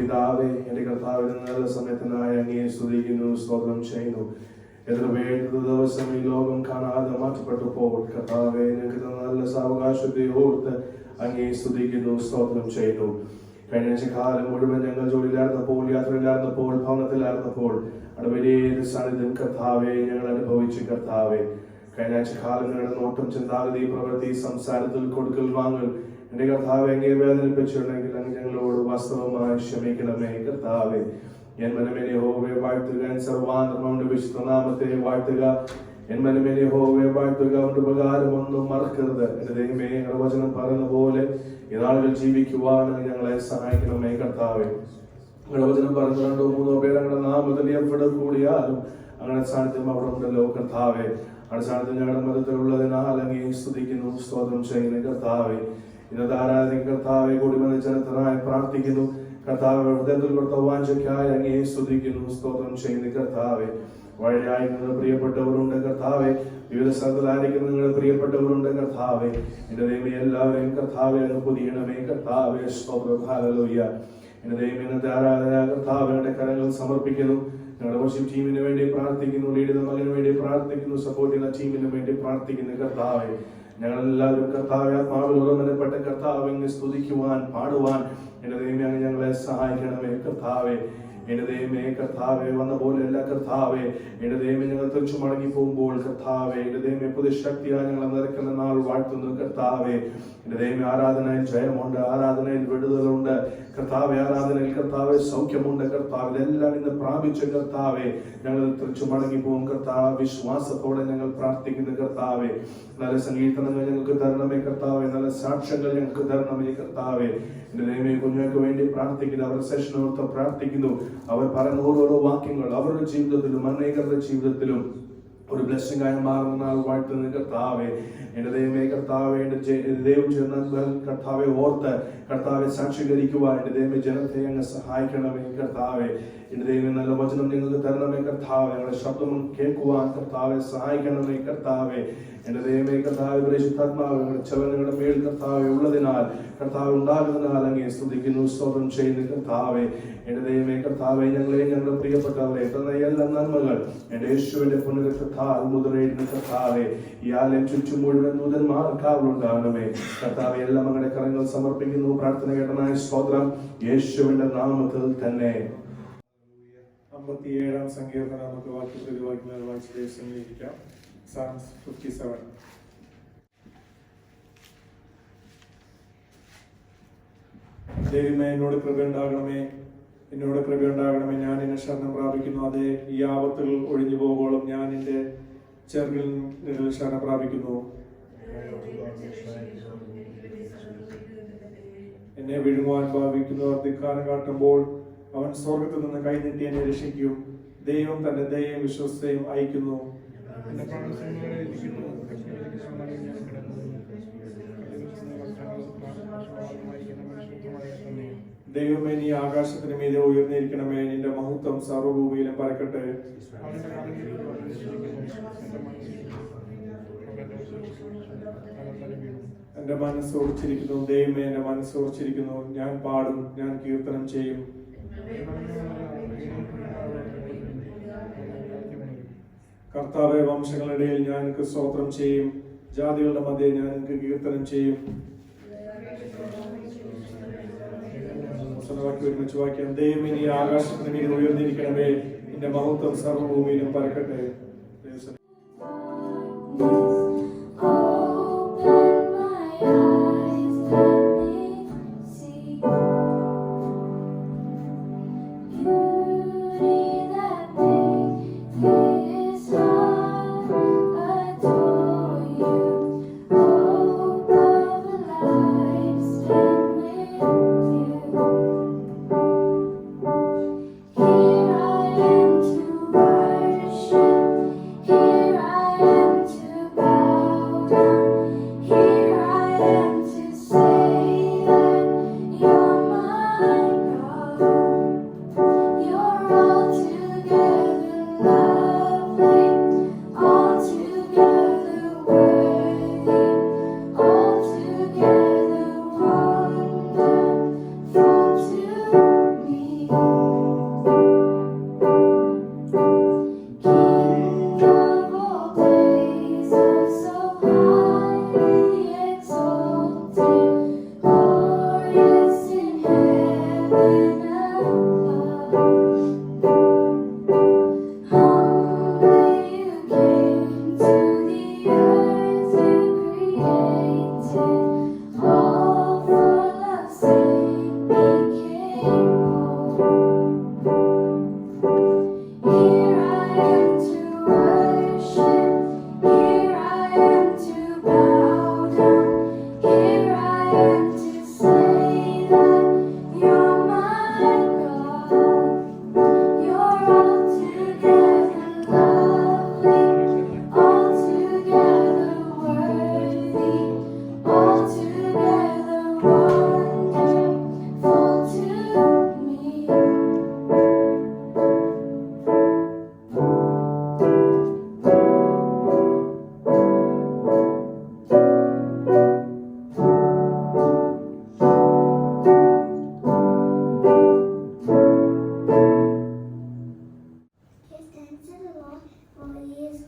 പിതാവേ, എൻ്റെ കർത്താവിന് നല്ല സമയത്തിനായി അങ്ങയെ സ്തുതിക്കുന്നു, സ്തോത്രം ചെയ്യുന്നു. എത്ര വേണ്ട ദിവസം ഈ ലോകം കാണാതെ മാറ്റപ്പെട്ടപ്പോൾ കർത്താവെ ഞങ്ങൾക്ക് നല്ല സാവകാശത്തെ ഓർത്ത് അങ്ങയെ സ്തുതിക്കുന്നു, സ്തോത്രം ചെയ്യുന്നു. കഴിഞ്ഞ കാലം മുഴുവൻ ഞങ്ങൾ ജോലിയിലായിരുന്നപ്പോൾ, യാത്രയിലായിരുന്നപ്പോൾ, ഭവനത്തിലായിരുന്നപ്പോൾ അവിടെ വലിയ സാന്നിധ്യം കർത്താവെ ഞങ്ങൾ അനുഭവിച്ചു. കർത്താവെ കഴിഞ്ഞ കാലങ്ങളുടെ നോട്ടം, ചിന്താഗതി, പ്രവൃത്തി, സംസാരത്തിൽ കൊടുക്കൽ വാങ്ങൽ എന്റെ കർത്താവെ അങ്ങേ വേദനിപ്പിച്ചിട്ടുണ്ടെങ്കിൽ അങ്ങ് ഞങ്ങളോട് വാസ്തവമായി ക്ഷമിക്കണമേ. കർത്താവെ എൻ മനമേ യഹോവയെ വാഴ്ത്തുക, എൻ സർവാന്തരങ്ങളുടെ വിശുദ്ധ നാമത്തെ വാഴ്ത്തുക. എൻ മനമേ യഹോവയെ വാഴ്ത്തുക, അവന്റെ ഉപകാരം ഒന്നും മറക്കരുത്. എന്റെ ദൈവമേ, ഞങ്ങളുടെ വചനം പറയുന്ന പോലെ ഈ നാളുകൾ ജീവിക്കുവാൻ ഞങ്ങളെ സഹായിക്കണമേ. കർത്താവെ ഞങ്ങളുടെ വചനം പറഞ്ഞ 2-3 പേർ ഞങ്ങളുടെ നാമത്തിൽ എവിടെ കൂടിയാലും അങ്ങനെ സാന്നിധ്യം അവിടെ ഉണ്ടല്ലോ. കർത്താവെ അവിടെ സാന്നിധ്യം ഞങ്ങളുടെ മതത്തിലുള്ളതിനാൽ അങ്ങേ സ്തുതിക്കുന്നു, സ്തോത്രം ചെയ്യുന്നു. കർത്താവെ ഇന്നത്തെ ആരാധന കർത്താവെ കൂടി വന്ന ജനത്തിനായി പ്രാർത്ഥിക്കുന്നു. കർത്താവ് ഹൃദയത്തിൽ കൊടുത്ത വാഞ്ചയ്ക്കായി അങ്ങേ സ്തുതിക്കുന്നു, സ്തോത്രം ചെയ്യുന്നു. കർത്താവെ വഴിയായി നിങ്ങളുടെ പ്രിയപ്പെട്ടവരുണ്ട്. കർത്താവെ വിവിധ സ്ഥലത്തിലായിരിക്കുന്ന നിങ്ങളുടെ പ്രിയപ്പെട്ടവരുണ്ട്. കർത്താവെ എന്റെ ദൈവമേ, എല്ലാവരെയും കർത്താവെ അങ്ങ് പൊതിയണമേ. കർത്താവെ സ്തോത്രം, ഹല്ലേലൂയ. എന്റെ ദൈവം ഇന്നത്തെ ആരാധന കർത്താവിന്റെ കരങ്ങൾ സമർപ്പിക്കുന്നു. ഞങ്ങളുടെ വർഷിപ്പ് ടീമിന് വേണ്ടി പ്രാർത്ഥിക്കുന്നു, ലീഡിന്റെ മകന് വേണ്ടി പ്രാർത്ഥിക്കുന്നു, സപ്പോർട്ട് ചെയ്യുന്ന ടീമിന് വേണ്ടി പ്രാർത്ഥിക്കുന്നു. കർത്താവെ ഞങ്ങളെല്ലാവരും കർത്താവെ ആത്മാവിൽ ഉറമനപ്പെട്ട കർത്താവിനെ സ്തുതിക്കുവാൻ, പാടുവാൻ എന്റെ ദൈവമേ അങ്ങ് ഞങ്ങളെ സഹായിക്കണമേ. കർത്താവെ എന്റെ ദൈവമേ, കർത്താവെ വന്ന പോലെയല്ല കർത്താവെ, എന്റെ ദൈവമേ ഞങ്ങൾ തിരിച്ചു മടങ്ങി പോകുമ്പോൾ കർത്താവെ എന്റെ ദൈവമേ പുതിയ ശക്തിയായി ഞങ്ങൾ നിറയ്ക്കുന്ന നാൾ വാഴ്ത്തുന്നു. കർത്താവെ എന്റെ ദൈവമേ ആരാധനയിൽ ജയമുണ്ട്, ആരാധനയിൽ വിടുതലുണ്ട്. കർത്താവെ ആരാധനയിൽ കർത്താവെ സൗഖ്യമുണ്ട്. കർത്താവ് ഇതെല്ലാം ഇന്ന് പ്രാപിച്ച കർത്താവെ ഞങ്ങൾ തിരിച്ചു മടങ്ങി പോകും. കർത്താവ് വിശ്വാസത്തോടെ ഞങ്ങൾ പ്രാർത്ഥിക്കുന്നു. കർത്താവെ നല്ല സങ്കീർത്തനങ്ങൾ ഞങ്ങൾക്ക് തരണമേ. കർത്താവെ നല്ല സാക്ഷ്യങ്ങൾ ഞങ്ങൾക്ക് തരണമേ. കർത്താവെ എന്റെ ദൈവമേ കുഞ്ഞുങ്ങൾക്ക് വേണ്ടി പ്രാർത്ഥിക്കുന്നു, അവർ സെഷനോർത്ത് പ്രാർത്ഥിക്കുന്നു. അവർ പറയുന്ന ഓരോരോ വാക്യങ്ങൾ അവരുടെ ജീവിതത്തിലും അനേകരുടെ ജീവിതത്തിലും ഒരു ബ്ലെസ്സിംഗ് ആയി മാറുന്ന നാൾ വാഴ്ത്തുന്ന കർത്താവെ എന്റെ ദൈവമേ, കർത്താവെ എന്റെ ദൈവം ചെയ്യുന്ന കർത്താവെ ഓർത്ത് കർത്താവെ സാക്ഷീകരിക്കുവാൻ എന്റെ ദൈവമേ ജനത്തെ അങ്ങ് സഹായിക്കണമേ. കർത്താവെ എന്റെ ദൈവമേ നല്ല വചനം ഞങ്ങൾക്ക് തരണമേ. കർത്താവെ ഞങ്ങളുടെ ശബ്ദം കേൾക്കുവാൻ കർത്താവെ സഹായിക്കണമേ. കർത്താവെ എന്റെ ദൈവമേ, കർത്താവ് പരിശുദ്ധാത്മാവ് ഞങ്ങളുടെ ചലനങ്ങളുടെ മേൽ കർത്താവെ ഉള്ളതിനാൽ, കർത്താവ് ഉണ്ടാകുന്നതിനാൽ അങ്ങേ സ്തുതിക്കുന്നു, സ്തോത്രം ചെയ്യുന്നു. കർത്താവെ എന്റെ ദൈവമേ, കർത്താവെ ഞങ്ങളെയും ഞങ്ങളുടെ പ്രിയപ്പെട്ടവരെ തന്ന എല്ലാ നന്മകൾ എന്റെ യേശുവിന്റെ പുനരുത്ഥാൽ മുദ്രയിടുന്ന കർത്താവെ ഈ ആലയം ചുറ്റും മുഴുവൻ ദൂതന്മാർക്കാവുണ്ടാകണമേ. കർത്താവെ എല്ലാം അങ്ങയുടെ കരങ്ങൾ സമർപ്പിക്കുന്നു. പ്രാർത്ഥന കേട്ടനായ സ്തോത്രം യേശുവിന്റെ നാമത്തിൽ തന്നെ. 57 സങ്കീർത്തനം നമുക്ക് വാക്യത്തിൽ വായിച്ച് സമീപിക്കാം. Psalms 57. ദൈവമേ, എന്നോട് കൃപയുണ്ടാകണമേ, എന്നോട് കൃപയുണ്ടാകണമേ. ഞാൻ എന്നെ ശരണം പ്രാപിക്കുന്നു. അതെ, ഈ ആപത്തുകൾ ഒഴിഞ്ഞു പോകുമ്പോഴും ഞാൻ എന്റെ ചെറുകിൽ ശരണം പ്രാപിക്കുന്നു. എന്നെ വിഴുങ്ങുവാൻ ഭാവിക്കുന്നവർ ധിക്കാരം കാട്ടുമ്പോൾ അവൻ സ്വർഗത്തിൽ നിന്ന് കൈനീട്ടി എന്നെ രക്ഷിക്കും. ദൈവം തന്റെ ദയയും വിശ്വസ്തയും അയക്കുന്നു. ദൈവമേ, നീ ആകാശത്തിന് മീതെ ഉയർന്നിരിക്കണമേ. നിന്റെ മഹത്വം സർവ്വഭൂമിയിലും പരക്കട്ടെ. എന്റെ മനസ്സ് ഉറച്ചിരിക്കുന്നു. ദൈവമേ, എന്റെ മനസ്സ് ഉറച്ചിരിക്കുന്നു. ഞാൻ പാടും, ഞാൻ കീർത്തനം ചെയ്യും. കർത്താവെ, വംശങ്ങളിടയിൽ ഞാൻ എനിക്ക് സ്തോത്രം ചെയ്യും. ജാതികളുടെ മധ്യേ ഞാൻ എനിക്ക് കീർത്തനം ചെയ്യും. ഒരുമിച്ച് വാക്യം. ദൈവമേ, നീ ആകാശത്തിന് മീതെ ഉയർന്നിരിക്കണമേ. നിന്റെ മഹത്വം സർവ്വഭൂമിയിലും പരക്കട്ടെ. Here I am to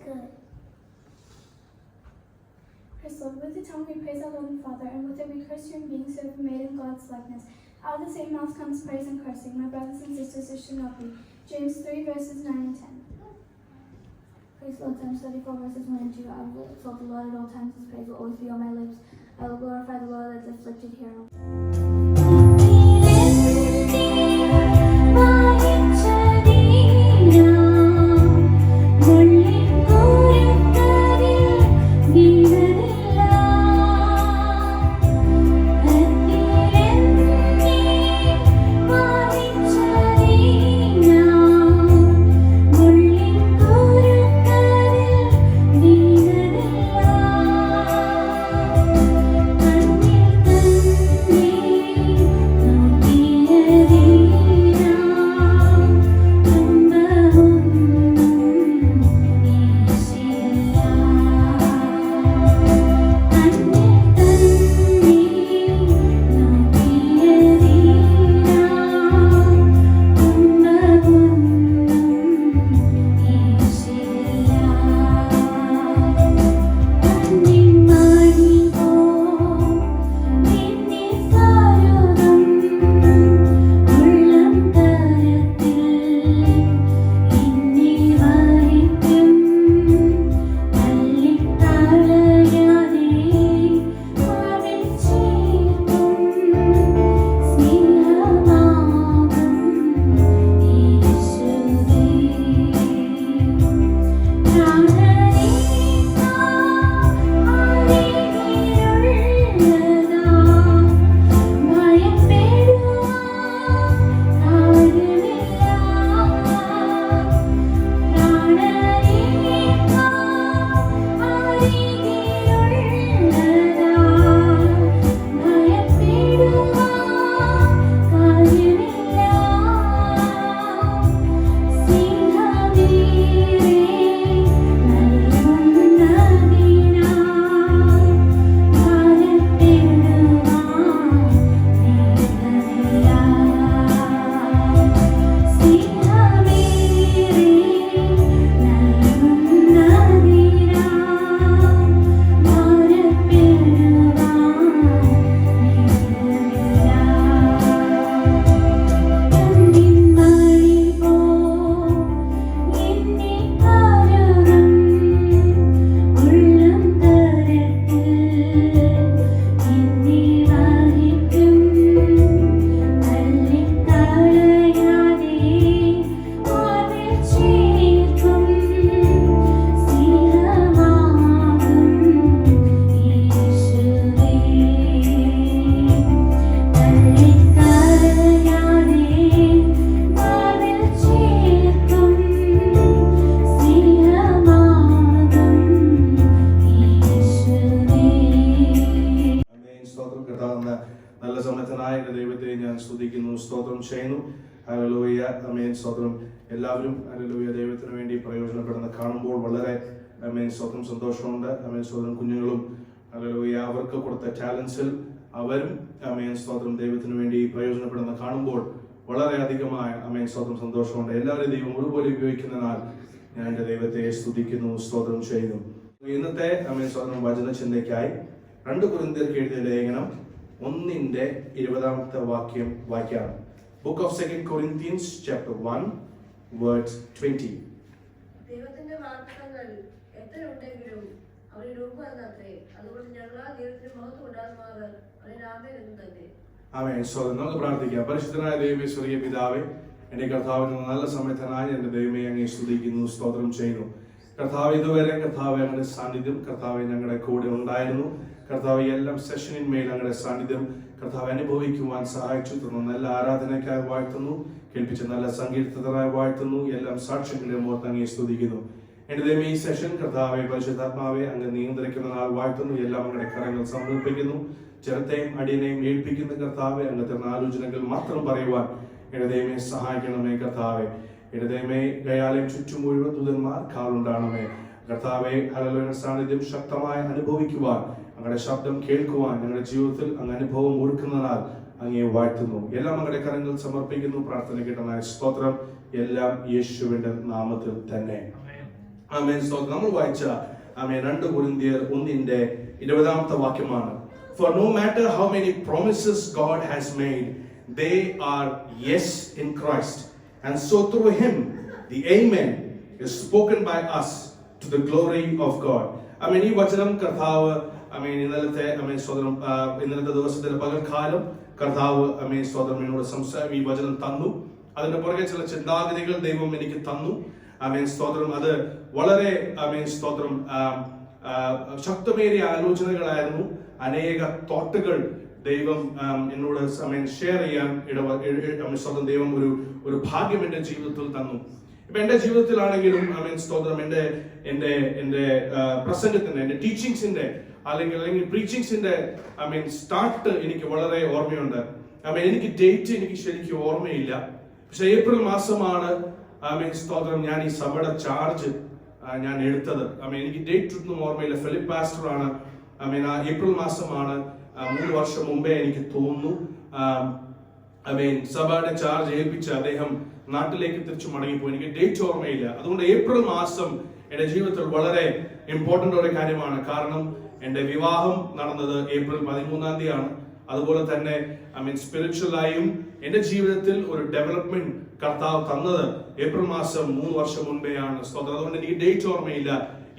good. Praise the Lord. With the tongue we praise our Lord and Father, and with it we curse human beings who have been made in God's likeness. Out of the same mouth comes praise and cursing. My brothers and sisters, it should not be. James 3 verses 9 and 10. Praise the Lord. Psalm 34 verses 1 and 2. I will exalt the Lord at all times. His praise will always be on my lips. I will glorify the Lord as the afflicted hero. നല്ല സമയത്തനായ ദൈവത്തെ ഞാൻ സ്തുതിക്കുന്നു, സ്തോത്രം ചെയ്യുന്നു. Hallelujah, ആമേൻ, സ്തോത്രം. എല്ലാവരും hallelujah ദൈവത്തിന് വേണ്ടി പ്രയോജനപ്പെടുന്ന കാണുമ്പോൾ വളരെ ആമേൻ സ്തോത്രം സന്തോഷമുണ്ട്. ആമേൻ സ്തോത്രം. കുഞ്ഞുങ്ങളും ഹല്ലേലൂയ അവർക്ക് കൊടുത്ത ടാലൻസിൽ അവരും ആമേൻ സ്തോത്രം ദൈവത്തിന് വേണ്ടി പ്രയോജനപ്പെടുന്ന കാണുമ്പോൾ വളരെ അധികമായ ആമേൻ സ്തോത്രം സന്തോഷമുണ്ട്. എല്ലാവരും ദൈവം ഒരുപോലെ ഉപയോഗിക്കുന്നതിനാൽ ഞാൻ എൻ്റെ ദൈവത്തെ സ്തുതിക്കുന്നു, സ്തോത്രം ചെയ്യുന്നു. ഇന്നത്തെ ആമേൻ സ്തോത്രം വചന ചിന്തയ്ക്കായി 2 കൊരിന്ത്യർക്ക് എഴുതിയ ലേഖനം 1:20 വാക്യം വായിക്കാം. Book of 2 Corinthians chapter 1 verse 20. ദൈവത്തിന്റെ വാഗ്ദത്തങ്ങൾ എത്ര ഉണ്ടെങ്കിലും അവരുടെ രൂപമത്രേ, അതുകൊണ്ട് ഞങ്ങൾ ആ ദൈവത്തിന്റെ മഹത്വം ഉണ്ടാകുമാറ് അവരുടെ ആമേൻ എന്ന് തന്നെ. ആമേൻ. നമുക്ക് പ്രാർത്ഥിക്കാം. പരിശുദ്ധനായ ദൈവമേ, സ്വർഗ്ഗീയ പിതാവേ, എന്റെ കർത്താവിന് നല്ല സമയത്തനായി എന്റെ ദൈവമേ അങ്ങേ സ്തുതിക്കുന്നു, സ്തോത്രം ചെയ്യുന്നു. കർത്താവ് ഇതുവരെ കർത്താവ് ഞങ്ങളുടെ സാന്നിധ്യം കർത്താവ് ഞങ്ങളുടെ കൂടെ ഉണ്ടായിരുന്നു. കർത്താവ് എല്ലാം സെഷനിന്മേൽ ഞങ്ങളുടെ സാന്നിധ്യം കർത്താവ് അനുഭവിക്കുവാൻ സഹായിച്ചു. തുടർന്ന് നല്ല ആരാധനയ്ക്കായി വാഴ്ത്തുന്നു, കേൾപ്പിച്ച നല്ല സങ്കീർത്തനായി വാഴ്ത്തുന്നു. എല്ലാം സാക്ഷ്യങ്ങളെ ഓർത്ത് അങ്ങേ സ്തുതിക്കുന്നു. എന്റെ ദൈവമേ, ഈ സെഷൻ കർത്താവെ പരിശുദ്ധാത്മാവെ അങ്ങ് നിയന്ത്രിക്കുന്ന നാൾ വാഴ്ത്തുന്നു. എല്ലാം അങ്ങയുടെ കരങ്ങൾ സമർപ്പിക്കുന്നു. ചെറുത്തെയും അടിയനെയും ഏൽപ്പിക്കുന്ന കർത്താവെ അങ്ങനത്തെ ആലോചനകൾ മാത്രം പറയുവാൻ എന്റെ ദൈവമേ സഹായിക്കണമേ. കർത്താവെ എന്റെ ദൈവമേ, ദയാലയം ചുറ്റും മുഴുവൻ ദൂതന്മാർ കാലുണ്ടാണമേ. കർത്താവെ ഹല്ലേലൂയ സാന്നിധ്യം ശക്തമായി അനുഭവിക്കുവാൻ, അങ്ങയുടെ ശബ്ദം കേൾക്കുവാൻ ഞങ്ങളുടെ ജീവിതത്തിൽ അങ്ങ് അനുഭവം ഒരുക്കുന്നതിനാൽ അങ്ങേ വാഴ്ത്തുന്നു. എല്ലാം അങ്ങയുടെ കരങ്ങൾ സമർപ്പിക്കുന്നു. പ്രാർത്ഥന കേട്ടനായ സ്തോത്രം. എല്ലാം യേശുവിന്റെ നാമത്തിൽ തന്നെ. ആമേൻ സ്തോത്രം. നമ്മൾ വായിച്ച ആമേൻ 2 കൊരിന്ത്യർ 1:20 വാക്യമാണ്. For no matter how many promises God has made, they are yes in Christ, and so through him the amen is spoken by us to the glory of God. ആമേൻ ഈ വചനം കർത്താവ് ആമേൻ ഇന്നലത്തെ ദിവസത്തിന്റെ പകൽക്കാലം കർത്താവ് ആമേൻ സ്തോത്രം എന്നോട് ഈ വചനം തന്നു. അതിന്റെ പുറകെ ചില ചിന്താഗതികൾ ദൈവം എനിക്ക് തന്നു. ആമേൻ സ്തോത്രം. അത് വളരെ ആമേൻ സ്തോത്രം ശക്തമേറിയ ആലോചനകളായിരുന്നു. അനേക തോട്ടുകൾ ദൈവം എന്നോട് ഷെയർ ചെയ്യാൻ സ്വന്തം ദൈവം ഒരു ഭാഗ്യം എന്റെ ജീവിതത്തിൽ തന്നു. ഇപ്പൊ എന്റെ ജീവിതത്തിലാണെങ്കിലും ആമേൻ സ്തോത്രം എന്റെ പ്രസംഗത്തിന്റെ എന്റെ ടീച്ചിങ്സിന്റെ അല്ലെങ്കിൽ പ്രീച്ചിങ്സിന്റെ സ്റ്റാർട്ട് എനിക്ക് വളരെ ഓർമ്മയുണ്ട്. എനിക്ക് ഡേറ്റ് എനിക്ക് ശരിക്കും ഓർമ്മയില്ല. പക്ഷെ ഏപ്രിൽ മാസമാണ് ആമേൻ സ്തോത്രം ഞാൻ ഈ സഭയുടെ ചാർജ് ഞാൻ എടുത്തത്. എനിക്ക് ഡേറ്റ് ഒന്നും ഓർമ്മയില്ല. ഫിലിപ്പ് പാസ്റ്റർ ആണ് ഏപ്രിൽ മാസമാണ് 3 വർഷം മുമ്പേ എനിക്ക് തോന്നുന്നു സഭയുടെ ചാർജ് ഏൽപ്പിച്ച് അദ്ദേഹം നാട്ടിലേക്ക് തിരിച്ചു മടങ്ങിപ്പോയി. എനിക്ക് ഡേറ്റ് ഓർമ്മയില്ല. അതുകൊണ്ട് ഏപ്രിൽ മാസം എന്റെ ജീവിതത്തിൽ വളരെ ഇമ്പോർട്ടന്റ് ഒരു കാര്യമാണ്. കാരണം എന്റെ വിവാഹം നടന്നത് ഏപ്രിൽ 13 ആണ്. അതുപോലെ തന്നെ സ്പിരിച്വലായും എന്റെ ജീവിതത്തിൽ ഒരു ഡെവലപ്മെന്റ് കർത്താവ് തന്നത് ഏപ്രിൽ മാസം 3 വർഷം മുൻപെയാണ്. അതുകൊണ്ട് എനിക്ക് ഡേറ്റ് ഓർമ്മയില്ല.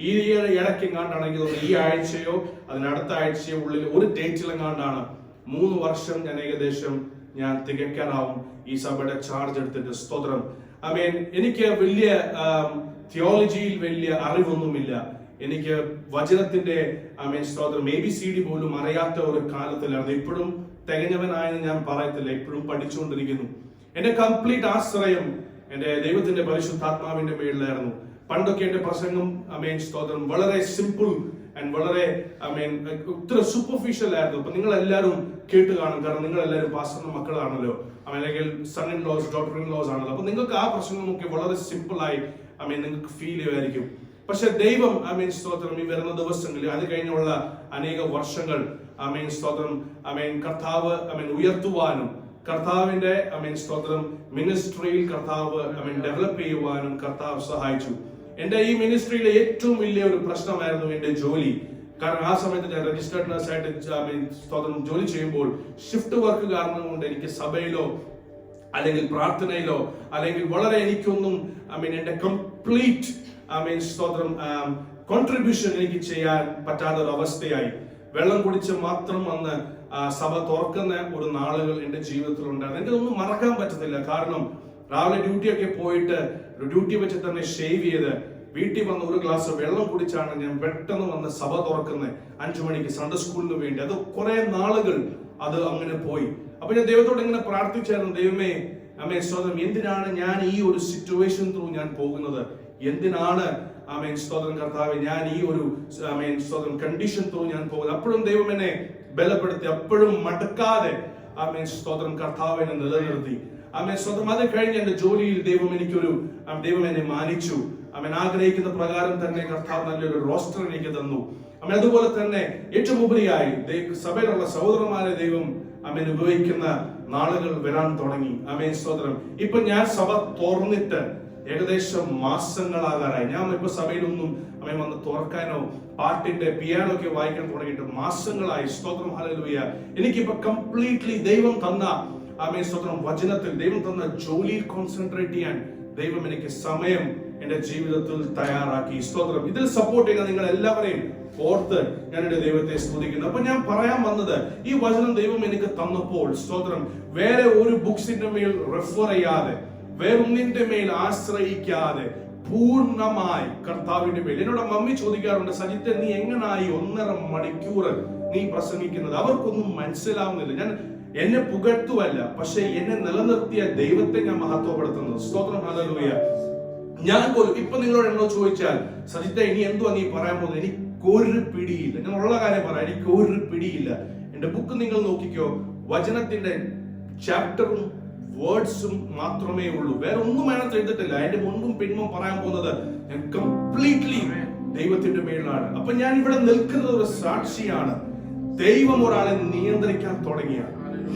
ഈ ഇടയ്ക്കെങ്ങാണ്ടാണെങ്കിൽ ഈ ആഴ്ചയോ അതിനടുത്ത ആഴ്ചയോ ഉള്ളിൽ ഒരു ഡേറ്റിലെങ്ങാണ്ടാണ് 3 വർഷം ഞാൻ തികയ്ക്കാനാവും ഈ സഭയുടെ ചാർജ് എടുത്തിട്ട്. സ്തോത്രം. എനിക്ക് വലിയ തിയോളജിയിൽ വലിയ അറിവൊന്നുമില്ല. എനിക്ക് വചനത്തിന്റെ സ്തോത്രം ABCD പോലും അറിയാത്ത ഒരു കാലത്തിലാണ്. ഇപ്പോഴും തികഞ്ഞവനായെന്ന് ഞാൻ പറയത്തില്ല. ഇപ്പോഴും പഠിച്ചുകൊണ്ടിരിക്കുന്നു. എന്റെ കംപ്ലീറ്റ് ആശ്രയം എന്റെ ദൈവത്തിന്റെ പരിശുദ്ധാത്മാവിന്റെ മേളിലായിരുന്നു. പണ്ടൊക്കെ എന്റെ പ്രസംഗം സ്തോത്രം വളരെ സിമ്പിൾ ആൻഡ് വളരെ ഇത്ര സൂപ്പർഫിഷ്യൽ ആയിരുന്നു. അപ്പൊ നിങ്ങൾ എല്ലാവരും കേട്ട് കാണും. കാരണം നിങ്ങൾ എല്ലാവരും പാസ്റ്ററിന്റെ മക്കളാണല്ലോ, അല്ലെങ്കിൽ son in laws daughter in laws ആണല്ലോ. അപ്പൊ നിങ്ങൾക്ക് ആ പ്രസംഗമൊക്കെ വളരെ സിമ്പിൾ ആയി നിങ്ങൾക്ക് ഫീൽ ചെയ്യുമായിരിക്കും. പക്ഷെ ദൈവം സ്തോത്രം ഈ വരുന്ന ദിവസങ്ങളിൽ അത് കഴിഞ്ഞുള്ള അനേക വർഷങ്ങൾ സ്തോത്രം കർത്താവ് ഉയർത്തുവാനും കർത്താവിന്റെ സ്തോത്രം മിനിസ്ട്രിയിൽ കർത്താവ് ഡെവലപ്പ് ചെയ്യുവാനും കർത്താവ് സഹായിച്ചു. എന്റെ ഈ മിനിസ്ട്രിയിലെ ഏറ്റവും വലിയ ഒരു പ്രശ്നമായിരുന്നു എന്റെ ജോലി. കാരണം ആ സമയത്ത് ഞാൻ രജിസ്റ്റേർഡ് നഴ്സായിട്ട് സ്തോത്രം ജോലി ചെയ്യുമ്പോൾ ഷിഫ്റ്റ് വർക്ക് കാരണം കൊണ്ട് എനിക്ക് സഭയിലോ അല്ലെങ്കിൽ പ്രാർത്ഥനയിലോ അല്ലെങ്കിൽ വളരെ എനിക്കൊന്നും എന്റെ കംപ്ലീറ്റ് സ്തോത്രം കോൺട്രിബ്യൂഷൻ എനിക്ക് ചെയ്യാൻ പറ്റാത്ത ഒരു അവസ്ഥയായി. വെള്ളം കുടിച്ച് മാത്രം വന്ന് സഭ തുറക്കുന്ന ഒരു നാളുകൾ എന്റെ ജീവിതത്തിൽ ഉണ്ടായിരുന്നു. എനിക്കൊന്നും മറക്കാൻ പറ്റത്തില്ല. കാരണം രാവിലെ ഡ്യൂട്ടിയൊക്കെ പോയിട്ട് ഡ്യൂട്ടി വെച്ച് തന്നെ ഷേവ് ചെയ്ത് വീട്ടിൽ വന്ന് ഒരു ഗ്ലാസ് വെള്ളം കുടിച്ചാണ് ഞാൻ പെട്ടെന്ന് വന്ന് സഭ തുറക്കുന്നത് 5 മണിക്ക് സൺഡേ സ്കൂളിന് വേണ്ടി. അത് കുറെ നാളുകൾ അത് അങ്ങനെ പോയി. അപ്പൊ ഞാൻ ദൈവത്തോട് ഇങ്ങനെ പ്രാർത്ഥിച്ചായിരുന്നു, ദൈവമേ സ്തോത്രം, എന്തിനാണ് ഞാൻ ഈ ഒരു സിറ്റുവേഷൻ ത്രൂ ഞാൻ പോകുന്നത്? എന്തിനാണ് സ്തോത്രം കർത്താവെ ഞാൻ ഈ ഒരു സ്തോത്രം കണ്ടീഷൻ ത്രൂ ഞാൻ പോകുന്നത്? അപ്പോഴും ദൈവം എന്നെ ബലപ്പെടുത്തി, അപ്പോഴും മടക്കാതെ സ്തോത്രം കർത്താവിനെ നിലനിർത്തി. സ്വന്തം അത് കഴിഞ്ഞ് എന്റെ ജോലിയിൽ ദൈവം എന്നെ മാനിച്ചു. ആഗ്രഹിക്കുന്ന പ്രകാരം തന്നെ കർത്താവ് നല്ലൊരു റോസ്റ്റർ എനിക്ക് തന്നു. അതുപോലെ തന്നെ ഏറ്റവും ഉപരിയായി സഭയിലുള്ള സഹോദരന്മാരെ ദൈവം ഉപയോഗിക്കുന്ന നാളുകൾ വരാൻ തുടങ്ങി. സ്തോത്രം. ഇപ്പൊ ഞാൻ സഭ തുറന്നിട്ട് ഏകദേശം മാസങ്ങളാകാറായി. ഞാൻ ഇപ്പൊ സഭയിലൊന്നും വന്ന് തുറക്കാനോ പാട്ടിന്റെ പിയാനോ ഒക്കെ വായിക്കാൻ തുടങ്ങിയിട്ട് മാസങ്ങളായി. സ്തോത്രം. ഹല്ലേലൂയ. എനിക്കിപ്പോ കംപ്ലീറ്റ്ലി ദൈവം തന്ന സ്തോത്രം വചനത്തിൽ ദൈവം തന്ന ജോലിയിൽ കോൺസെൻട്രേറ്റ് ചെയ്യാൻ ദൈവം എനിക്ക് സമയം എന്റെ ജീവിതത്തിൽ തയ്യാറാക്കി. സ്തോത്രം. ഇതിൽ സപ്പോർട്ട് ചെയ്യുന്ന നിങ്ങൾ എല്ലാവരെയും ഓർത്ത് ഞാൻ എന്റെ ദൈവത്തെ സ്തുതിക്കുന്നു. അപ്പൊ ഞാൻ പറയാൻ വന്നത്, ഈ വചനം ദൈവം എനിക്ക് തന്നപ്പോൾ സ്തോത്രം വേറെ ഒരു ബുക്സിന്റെ മേൽ റെഫർ ചെയ്യാതെ, വേറൊന്നിന്റെ മേൽ ആശ്രയിക്കാതെ പൂർണ്ണമായി കർത്താവിന്റെ മേൽ. എന്നോട് മമ്മി ചോദിക്കാറുണ്ട്, സജിത്ത് നീ എങ്ങനായി 1.5 മണിക്കൂർ നീ പ്രസംഗിക്കുന്നത്? അവർക്കൊന്നും മനസ്സിലാവുന്നില്ല. ഞാൻ എന്നെ പുകഴ്ത്തുവല്ല, പക്ഷെ എന്നെ നിലനിർത്തിയ ദൈവത്തെ ഞാൻ മഹത്വപ്പെടുത്തുന്നത്. സ്തോത്രം. ഹല്ലേലൂയ. ഞാൻ പോലും ഇപ്പൊ നിങ്ങളോട് എന്നോട് ചോദിച്ചാൽ, സജിത്ത ഇനി എന്തുവാ നീ പറയാൻ പോകുന്നത്? എനിക്കൊരു പിടിയില്ല. ഞാൻ ഉള്ള കാര്യം പറയാം, എനിക്കൊരു പിടിയില്ല. എന്റെ ബുക്ക് നിങ്ങൾ നോക്കിക്കോ, വചനത്തിന്റെ ചാപ്റ്ററും വേർഡ്സും മാത്രമേ ഉള്ളൂ. വേറെ ഒന്നും അതിനകത്ത് എഴുതിട്ടില്ല. അതിന്റെ മുൻപും പിൻപും പറയാൻ പോകുന്നത് ഞാൻ കംപ്ലീറ്റ്ലി ദൈവത്തിന്റെ മേലാണ്. അപ്പൊ ഞാൻ ഇവിടെ നിൽക്കുന്നത് ഒരു സാക്ഷിയാണ്. ദൈവം ഒരാളെ നിയന്ത്രിക്കാൻ തുടങ്ങിയ.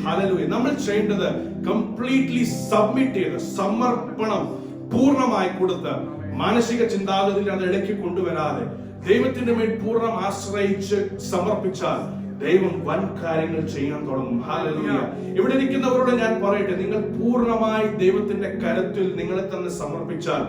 ഹല്ലേലൂയ. നമ്മൾ ചെയ്യേണ്ടത് കംപ്ലീറ്റ്ലി സബ്മിറ്റ് ചെയ്ത്, സമർപ്പണം പൂർണ്ണമായി കൊടുത്ത് മാനസിക ചിന്താഗതിയിൽ അത് ഇടയ്ക്ക് കൊണ്ടുവരാതെ ദൈവത്തിന്റെ മേൽ പൂർണ്ണം ആശ്രയിച്ച് സമർപ്പിച്ചാൽ ദൈവം വൻ കാര്യങ്ങൾ ചെയ്യാൻ തുടങ്ങും. ഹല്ലേലൂയ. ഇവിടെ ഇരിക്കുന്നവരോട് ഞാൻ പറയട്ടെ, നിങ്ങൾ പൂർണ്ണമായി ദൈവത്തിന്റെ കരത്തിൽ നിങ്ങളെ തന്നെ സമർപ്പിച്ചാൽ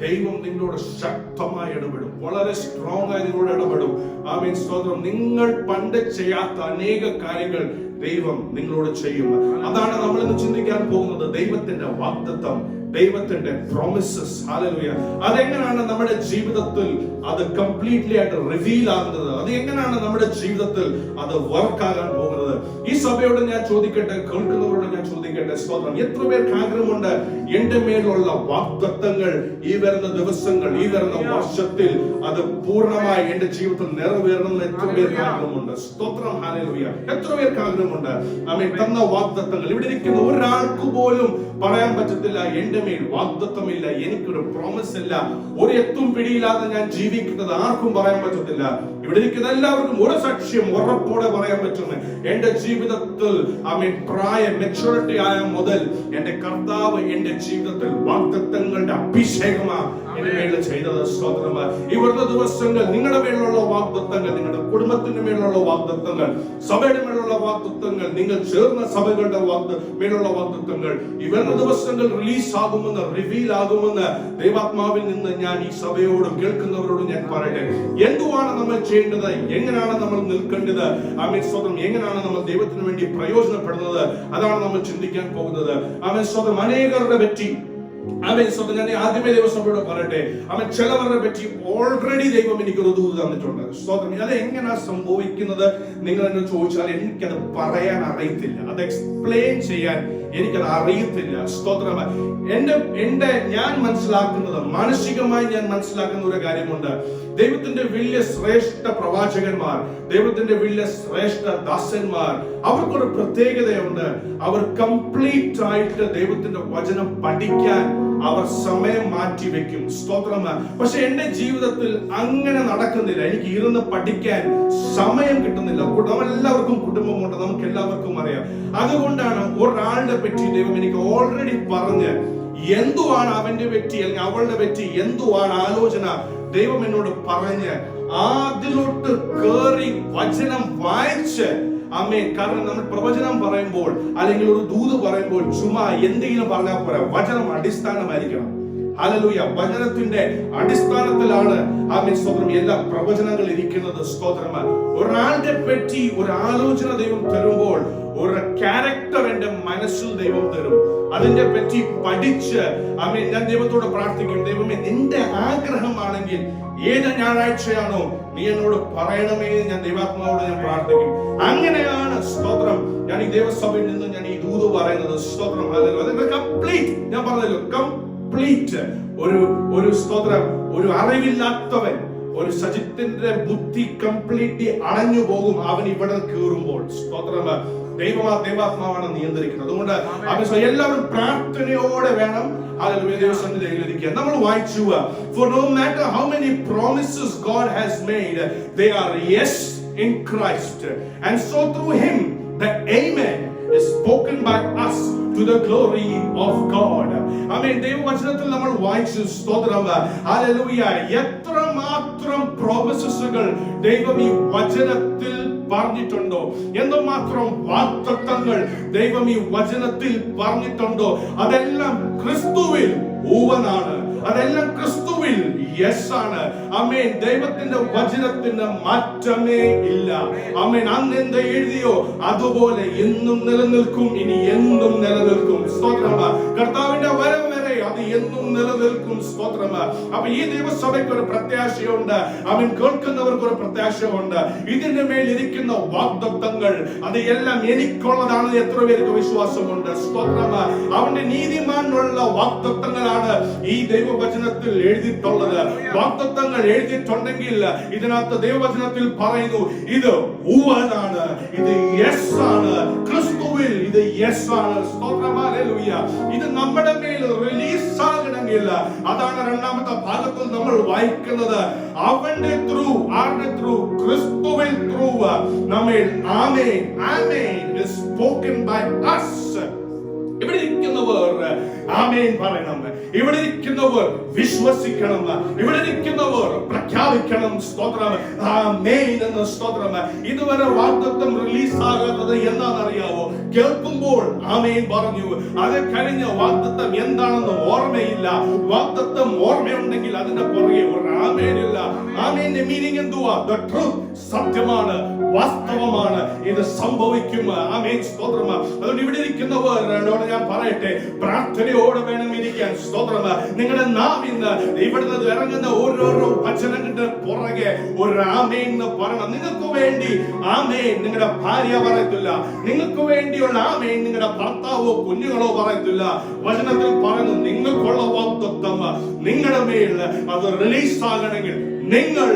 ദൈവം നിങ്ങളോട് ശക്തമായി ഇടപെടും, വളരെ സ്ട്രോങ് ആയി നിങ്ങളോട് ഇടപെടും. ആമേൻ, സ്തോത്രം. നിങ്ങൾ പണ്ട് ചെയ്യാത്ത അനേക കാര്യങ്ങൾ ദൈവം നിങ്ങളോട് ചെയ്യും. അതാണ് നമ്മൾ ഇന്ന് ചിന്തിക്കാൻ പോകുന്നത്. ദൈവത്തിന്റെ വാഗ്ദത്തം, ദൈവത്തിന്റെ പ്രോമിസസ്. ഹല്ലേലൂയ. അതെങ്ങനെയാണ് നമ്മുടെ ജീവിതത്തിൽ അത് കംപ്ലീറ്റ്ലി ആയിട്ട് റിവീൽ ആകുന്നത്? അത് എങ്ങനെയാണ് നമ്മുടെ ജീവിതത്തിൽ അത് വർക്ക് ആകാൻ പോകുന്നത്? ഈ സഭയോട് ഞാൻ ചോദിക്കട്ടെ, കേൾക്കുന്നവരോട് ഞാൻ ചോദിക്കട്ടെ, സ്തോത്രം, എത്ര പേർക്ക് ആഗ്രഹമുണ്ട് എന്റെ മേലുള്ള വാഗ്ദത്തങ്ങൾ ഈ വരുന്ന ദിവസങ്ങൾ, ഈ വരുന്ന വർഷത്തിൽ അത് പൂർണ്ണമായി എന്റെ ജീവിതത്തിൽ നിറവേറണമെന്ന് എത്ര പേർക്ക് ആഗ്രഹമുണ്ട്? സ്തോത്രം, ഹല്ലേലൂയ. എത്ര പേർക്ക് ആഗ്രഹമുണ്ട്? ആമേൻ. തന്ന വാഗ്ദത്തങ്ങൾ ഇവിടെ ഇരിക്കുന്ന ഒരാൾക്ക് പോലും പറയാൻ പറ്റത്തില്ല എന്റെ മേൽ വാഗ്ദത്തമില്ല, എനിക്കൊരു പ്രോമിസ് ഇല്ല, ഒരു എത്തും പിടിയില്ലാതെ ഞാൻ ജീവിക്കുന്നത് ആർക്കും പറയാൻ പറ്റത്തില്ല. ഇവിടെ ഇരിക്കുന്ന എല്ലാവർക്കും ഒരു സാക്ഷ്യം ഉറപ്പോടെ പറയാൻ പറ്റുന്നു. എന്റെ ജീവിതത്തിൽ ആമേൻ പ്രായം മെച്ചൂരിറ്റി ആയ മുതൽ എന്റെ കർത്താവ് എന്റെ ജീവിതത്തിൽ വാഗ്ദത്തങ്ങളുടെ അഭിഷേകമാണ് എന്റെ മേളിൽ ചെയ്തത്. സ്തോത്രമാ. ഈ വരുന്ന ദിവസങ്ങൾ നിങ്ങളുടെ മേലുള്ള വാഗ്ദത്തങ്ങൾ, നിങ്ങളുടെ കുടുംബത്തിന്റെ മേലുള്ള വാഗ്ദത്തങ്ങൾ, സഭയുടെ മേലുള്ള വാഗ്ദത്തങ്ങൾ, നിങ്ങൾ ചേർന്ന സഭകളുടെ മേലുള്ള വാഗ്ദത്തങ്ങൾ ഈ വരുന്ന ദിവസങ്ങൾ റിലീസ് ആകുമെന്ന്, റിവീൽ ആകുമെന്ന് ദൈവാത്മാവിൽ നിന്ന് ഞാൻ ഈ സഭയോടും കേൾക്കുന്നവരോടും ഞാൻ പറയട്ടെ. എന്തുവാണ് നമ്മൾ ചെയ്യേണ്ടത്? എങ്ങനെയാണ് നമ്മൾ നിൽക്കേണ്ടത്? ആമേൻ, സ്തോത്രം. എങ്ങനെയാണ് നമ്മൾ ദൈവത്തിന് വേണ്ടി പ്രയോജനപ്പെടുന്നത്? അതാണ് നമ്മൾ ചിന്തിക്കാൻ പോകുന്നത്. ആമേൻ, സ്തോത്രം. അനേകരുടെ പറ്റി ആമേൻ, സ്തോത്രം. ഞാൻ ആദ്യമേ ദൈവസഭയോട് പറയട്ടെ, ആമേൻ, ചിലവരുടെ പറ്റി ഓൾറെഡി ദൈവം എനിക്കൊരു ദൂത് തന്നിട്ടുണ്ട്. സ്തോത്രം. അത് എങ്ങനെയാ സംഭവിക്കുന്നത് നിങ്ങൾ എന്നെ ചോദിച്ചാൽ എനിക്കത് പറയാൻ അറിയത്തില്ല, അത് എക്സ്പ്ലെയിൻ ചെയ്യാൻ എനിക്കത് അറിയത്തില്ല. സ്തോത്രം. ഞാൻ മനസ്സിലാക്കുന്നത്, മാനസികമായി ഞാൻ മനസ്സിലാക്കുന്ന ഒരു കാര്യമുണ്ട്. ദൈവത്തിന്റെ വലിയ ശ്രേഷ്ഠ പ്രവാചകന്മാർ, ദൈവത്തിന്റെ വലിയ ശ്രേഷ്ഠ ദാസന്മാർ, അവർക്കൊരു പ്രത്യേകതയുണ്ട്. അവർ കംപ്ലീറ്റ് ആയിട്ട് ദൈവത്തിന്റെ വചനം പഠിക്കാൻ അവർ സമയം മാറ്റി വെക്കും. സ്തോത്രം. പക്ഷെ എന്റെ ജീവിതത്തിൽ അങ്ങനെ നടക്കുന്നില്ല. എനിക്ക് ഇരുന്ന് പഠിക്കാൻ സമയം കിട്ടുന്നില്ല. എല്ലാവർക്കും കുടുംബമുണ്ട്, നമുക്ക് എല്ലാവർക്കും അറിയാം. അതുകൊണ്ടാണ് ഒരാളുടെ പറ്റി ദൈവം എനിക്ക് ഓൾറെഡി പറഞ്ഞ് എന്തുവാണ് അവന്റെ പറ്റി അല്ലെങ്കിൽ അവളുടെ പറ്റി എന്തുവാണ് ആലോചന ദൈവം എന്നോട് പറഞ്ഞ് അതിലോട്ട് കേറി വചനം വായിച്ച് ആമേൻ. കാരണം നമ്മൾ പ്രവചനം പറയുമ്പോൾ അല്ലെങ്കിൽ ഒരു ദൂത് പറയുമ്പോൾ ചുമ്മാ എന്തെങ്കിലും പറഞ്ഞാൽ പോരാ, വചനം അടിസ്ഥാനമായിരിക്കണം. ഹല്ലേലൂയ. വചനത്തിന്റെ അടിസ്ഥാനത്തിലാണ് ആമേൻ, സ്തോത്രം, എല്ലാ പ്രവചനങ്ങൾ ഇരിക്കുന്നത്. സ്തോത്രം. ഒരാളുടെ പറ്റി ഒരു ആലോചന ദൈവം തരുമ്പോൾ ഒരു ക്യാരക്ടർ എന്റെ മനസ്സിൽ ദൈവം തരും. അതിന്റെ പറ്റി പഠിച്ച് ആമേൻ ഞാൻ ദൈവത്തോട് പ്രാർത്ഥിക്കും, ദൈവമേ നിന്റെ ആഗ്രഹമാണെങ്കിൽ ഏത് ഞായറാഴ്ചയാണോ നീ എന്നോട് പറയണമേ ഞാൻ ദൈവാത്മാവോട് ഞാൻ പ്രാർത്ഥിക്കും. അങ്ങനെയാണ് സ്തോത്രം ഞാൻ ഈ ദൈവസഭയിൽ നിന്ന് ഞാൻ ഈ ദൂത് പറയുന്നത്. സ്തോത്രം. അതിന്റെ കംപ്ലീറ്റ് ഞാൻ പറഞ്ഞല്ലോ, കംപ്ലീറ്റ് ഒരു സ്തോത്രം, ഒരു അറിവില്ലാത്തവൻ, ഒരു സജിത്തിന്റെ ബുദ്ധി കംപ്ലീറ്റ്ലി അടഞ്ഞു പോകും അവൻ ഇവിടെ കയറുമ്പോൾ. സ്തോത്രം. ദൈവാത്മാവാണ് നിയന്ത്രിക്കുന്നത്. അതുകൊണ്ട് എല്ലാവരും പ്രാർത്ഥനയോടെ വേണം ദൈവസന്നിധിയിലിരിക്കുക. നമ്മൾ വായിച്ചു, for no matter how many promises God has made, they are yes in Christ, and so through him the amen is spoken by us to the glory of God. ആമേൻ. ദൈവവചനത്തിൽ നമ്മൾ വായിച്ചു. സ്തോത്രം. ഹല്ലേലൂയ. എത്രമാത്രം പ്രോമിസസുകൾ ദൈവം ഈ വചനത്തിൽ പറഞ്ഞിട്ടുണ്ടോ, എന്തുമാത്രം വാഗ്ദത്തങ്ങൾ ദൈവം ഈ വചനത്തിൽ പറഞ്ഞിട്ടുണ്ടോ, അതെല്ലാം ക്രിസ്തുവിൽ ഊവനാണ്, അതെല്ലാം ക്രിസ്തുവിൽ യെസ് ആണ്. ആമേൻ. ദൈവത്തിന്റെ വചനത്തിന് മാറ്റമേ ഇല്ല. ആമേൻ. അന്ന് എന്ത് എഴുതിയോ അതുപോലെ എന്നും നിലനിൽക്കും, ഇനി എന്നും നിലനിൽക്കും. സ്തോത്രം. കർത്താവിന്റെ വരം വരെ അത് എന്നും നിലനിൽക്കും. സ്തോത്രം. അപ്പൊ ഈ ദൈവസഭയ്ക്ക് ഒരു പ്രത്യാശയുണ്ട്. ആമേൻ. കേൾക്കുന്നവർക്ക് ഒരു പ്രത്യാശയുണ്ട്. ഇതിന്റെ മേൽ ഇരിക്കുന്ന വാഗ്ദത്തങ്ങൾ അത് എല്ലാം എനിക്കുള്ളതാണ്. എത്ര പേർക്ക് വിശ്വാസമുണ്ട്? സ്തോത്രം. അവന്റെ നീതിമാനുള്ള വാഗ്ദത്തങ്ങളാണ് ഈ ദൈവവചനത്തിൽ എഴുതിയിട്ടുള്ളത്. വാഗ്ദത്തങ്ങൾ എഴുതിയിട്ടുണ്ടെങ്കിൽ ഇതിനകത്ത് ദൈവവചനത്തിൽ പറയുന്നു ഇത് ഊവനാണ്, ഇത് യെസ് ആണ്, ക്രിസ്തുവിൽ ഇത് യെസ് ആണ്. സ്തോത്രം. ഹല്ലേലൂയ. ഇത് നമ്മുടെ മേൽ റിലീസ് ആകണമെങ്കിൽ അതാണ് രണ്ടാമത്തെ ഭാഗത്തിൽ നമ്മൾ വായിക്കുന്നത്. അവന്റെ ത്രൂ, ആരുടെ ത്രൂ? ക്രിസ്തുവിൽ ത്രൂ നമ്മിൽ ആമേൻ, ആമേൻ is spoken by us. ഇവിടെ ഇരിക്കുന്നവർ ആമേൻ പറയണം. ഇവിടെ ഇരിക്കുന്നവർ വിശ്വസിക്കണം, ഇവിടെ ഇരിക്കുന്നവർ പ്രഖ്യാപിക്കണം. സ്തോത്രം, ആമേൻ എന്ന് സ്തോത്രം. ഇതുവരെ വാഗ്ദത്തം റിലീസ് ആകാത്തത് എന്താണെന്നറിയാവോ? കേൾക്കുമ്പോൾ ആമേൻ പറഞ്ഞു, അത് കഴിഞ്ഞ വാഗ്ദത്തം എന്താണെന്ന് ഓർമ്മയില്ല. വാഗ്ദത്തം ഓർമ്മയുണ്ടെങ്കിൽ അതിന്റെ പുറകെ ഒരു ആമേനില്ല. ആമേന്റെ മീനിങ് എന്തുവാ? ദ ട്രൂത്ത്, സത്യമാണ്, വാസ്തവമാണ്, ഇത് സംഭവിക്കും. ആമേൻ, സ്തോത്രം. അതുകൊണ്ട് ഇവിടെ ഇരിക്കുന്നവരോട് ഞാൻ പറയട്ടെ, പ്രാർത്ഥനയോടെ വേണം ഇരിക്കാൻ. സ്തോത്രം. നിങ്ങളുടെ നാവിന്ന് ഇവിടുന്ന് ഇറങ്ങുന്ന ഓരോരോ വചനങ്ങളുടെ പുറകെ ഒരു ആമേൻ എന്ന് പറയണം. നിങ്ങൾക്ക് വേണ്ടി ആമേൻ നിങ്ങളുടെ ഭാര്യ പറയത്തില്ല, നിങ്ങൾക്ക് വേണ്ടിയുള്ള ആമേൻ നിങ്ങളുടെ ഭർത്താവോ കുഞ്ഞുങ്ങളോ പറയത്തില്ല. വചനത്തിൽ പറയുന്നു, നിങ്ങൾക്കുള്ള വാഗ്ദത്തം നിങ്ങളുടെ മേൽ അത് റിലീസ് ആകണമെങ്കിൽ നിങ്ങൾ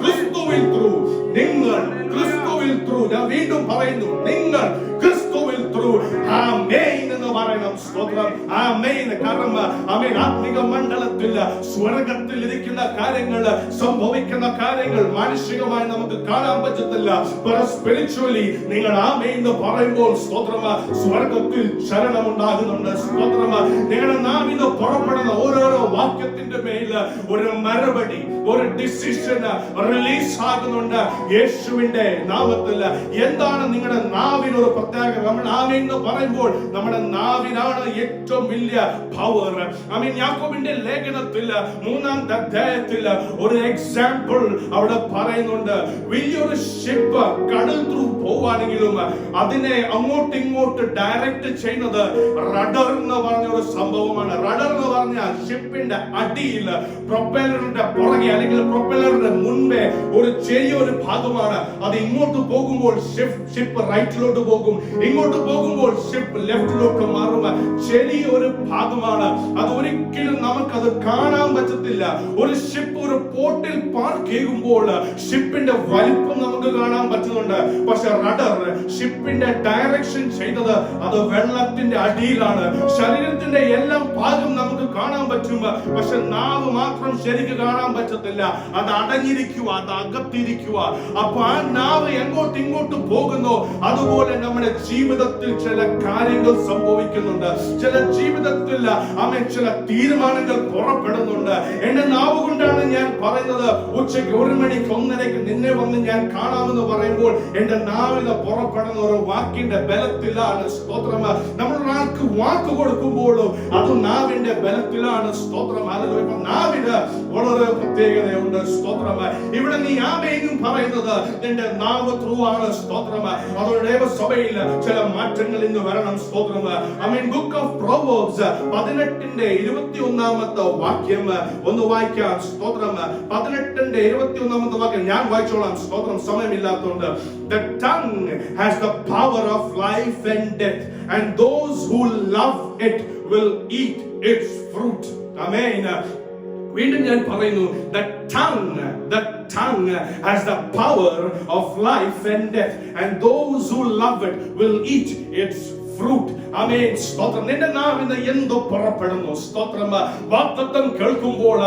ക്രിസ്തുവിൽ ത്രൂ, നിങ്ങൾ ക്രിസ്തുവിൽ ത്രൂ, ഞാൻ വീണ്ടും പറയുന്നു, നിങ്ങൾ ക്രിസ്തുവിൽ ത്രൂ ആമേൻ എന്ന് പറയണം. സ്തോത്രം, ആമേൻ. കാരണം ആമേൻ ആത്മിക മണ്ഡലത്തിൽ സ്വർഗത്തിൽ ഇരിക്കുന്ന കാര്യങ്ങൾ, സംഭവിക്കുന്ന കാര്യങ്ങൾ മാനുഷികമായി നമുക്ക് കാണാൻ പറ്റത്തില്ല. സ്പിരിച്വലി നിങ്ങൾ ആമേൻ എന്ന് പറയുമ്പോൾ സ്തോത്രം, സ്വർഗത്തിൽ ചലനം ഉണ്ടാകുന്നുണ്ട്. സ്തോത്രം, നിങ്ങളുടെ നാവിന് പുറപ്പെടുന്ന ഓരോരോ വാക്യത്തിന്റെ മേൽ ഒരു മറുപടി, ഒരു ഡിസിഷൻ റിലീസ് ആകുന്നുണ്ട് യേശുവിന്റെ നാമത്തിൽ. എന്താണ് നിങ്ങളുടെ നാവിനൊരു പ്രത്യേകത? നമ്മൾ ആമേൻ എന്ന് പറയുമ്പോൾ നമ്മുടെ നാവിനാണ് ഏറ്റവും വലിയ പവർ. ആമേൻ. യാക്കോബിന്റെ ലേഖനത്തിൽ 3-ാം അധ്യായത്തിൽ ഒരു എക്സാമ്പിൾ അവിടെ പറയുന്നുണ്ട്. വലിയൊരു ഷിപ്പ് കടൽ ത്രൂ പോവാണെങ്കിലും അതിനെ അങ്ങോട്ട് ഇങ്ങോട്ട് ഡയറക്റ്റ് ചെയ്യുന്നത് റഡർ എന്ന് പറഞ്ഞ ഒരു സംഭവമാണ്. റഡർ എന്ന് പറഞ്ഞാൽ ഷിപ്പിന്റെ അടിയിൽ പ്രൊപ്പല്ലറിന്റെ പുറകെ അല്ലെങ്കിൽ പ്രൊപ്പല്ലറിന്റെ മുൻപേ ഒരു ചെറിയൊരു ഭാഗമാണ്. അത് ഇങ്ങോട്ട് പോകുമ്പോൾ ഷിപ്പ് റൈറ്റിലോട്ട് പോകും, ഇങ്ങോട്ട് പോകുമ്പോൾ ഷിപ്പ് ലെഫ്റ്റിലോട്ട് മാറും. ചെറിയൊരു ഭാഗമാണ് അത്. ഒരിക്കലും നമുക്കത് കാണാൻ പറ്റത്തില്ല. ഒരു ഷിപ്പ് ഒരു പോർട്ടിൽ പാർക്ക് ചെയ്യുമ്പോൾ ഷിപ്പിന്റെ വലിപ്പം നമുക്ക് കാണാൻ പറ്റുന്നുണ്ട്. പക്ഷെ റഡർ ഷിപ്പിന്റെ ഡയറക്ഷൻ ചെയ്തത് അത് വെള്ളത്തിന്റെ അടിയിലാണ്. ശരീരത്തിന്റെ എല്ലാം ഭാഗം നമുക്ക് കാണാൻ പറ്റും, പക്ഷെ നാവ് മാത്രം ശരിക്ക് കാണാൻ പറ്റത്തില്ല. അത് അടഞ്ഞിരിക്കുക, അത് അകത്തിരിക്കുക. അപ്പൊ ആ നാവ് എങ്ങോട്ട് ഇങ്ങോട്ട് പോകുന്നു, അതുപോലെ നമ്മുടെ ജീവിതത്തിൽ ചില കാര്യങ്ങൾ സംഭവിക്കുന്നുണ്ട്. ചില ജീവിതത്തിൽ ആമേൻ ചില തീരുമാനങ്ങൾ പുറപ്പെടുന്നുണ്ട്. എന്റെ നാവ് കൊണ്ടാണ് ഞാൻ പറയുന്നത്. ഉച്ചയ്ക്ക് 1 മണിക്ക് 1:30 നിന്നെ വന്ന് ഞാൻ കാണാമെന്ന് പറയുമ്പോൾ എന്റെ നാവിന് പുറപ്പെടുന്ന ഒരു വാക്കിന്റെ ബലത്തിലാണ്. സ്തോത്രം. നമ്മൾ ഒരാൾക്ക് വാക്ക് കൊടുക്കുമ്പോഴും അത് നാവിന്റെ ബലത്തിലാണ്. സ്തോത്രം. നാവിന് വളരെ പ്രത്യേകതയുണ്ട്. സ്തോത്രം. ഇവിടെ നീ ആമേനും പറയുന്നത് നിന്റെ നാവ് ത്രൂ ആണ്. സ്തോത്രം. അതുകൊണ്ട് ദൈവസഭയിൽ ചില മാറ്റങ്ങൾ ഇന്ന് വരണം. സ്തോത്രം. ആമേൻ. ബുക്ക് ഓഫ് പ്രോവേർബ്സ് 18:21 വാക്യം ഒന്ന് വായിക്കാം. സ്തോത്രം. 18:21 വാക്യം ഞാൻ വായിച്ചോളാം. സ്തോത്രം, സമയമില്ലാത്തതുകൊണ്ട്. The tongue has the power of life and death, and those who love it will eat its fruit. Amen. വീണ്ടും ഞാൻ പറയുന്നു, the tongue has the power of life and death, and those who love it will eat its fruit. ആമേൻ. സ്തോത്രം. നിന്റെ നാവിന്ന് എന്തോ പുറപ്പെടുന്നു. സ്തോത്രം. വാഗ്ദത്തം കേൾക്കുമ്പോൾ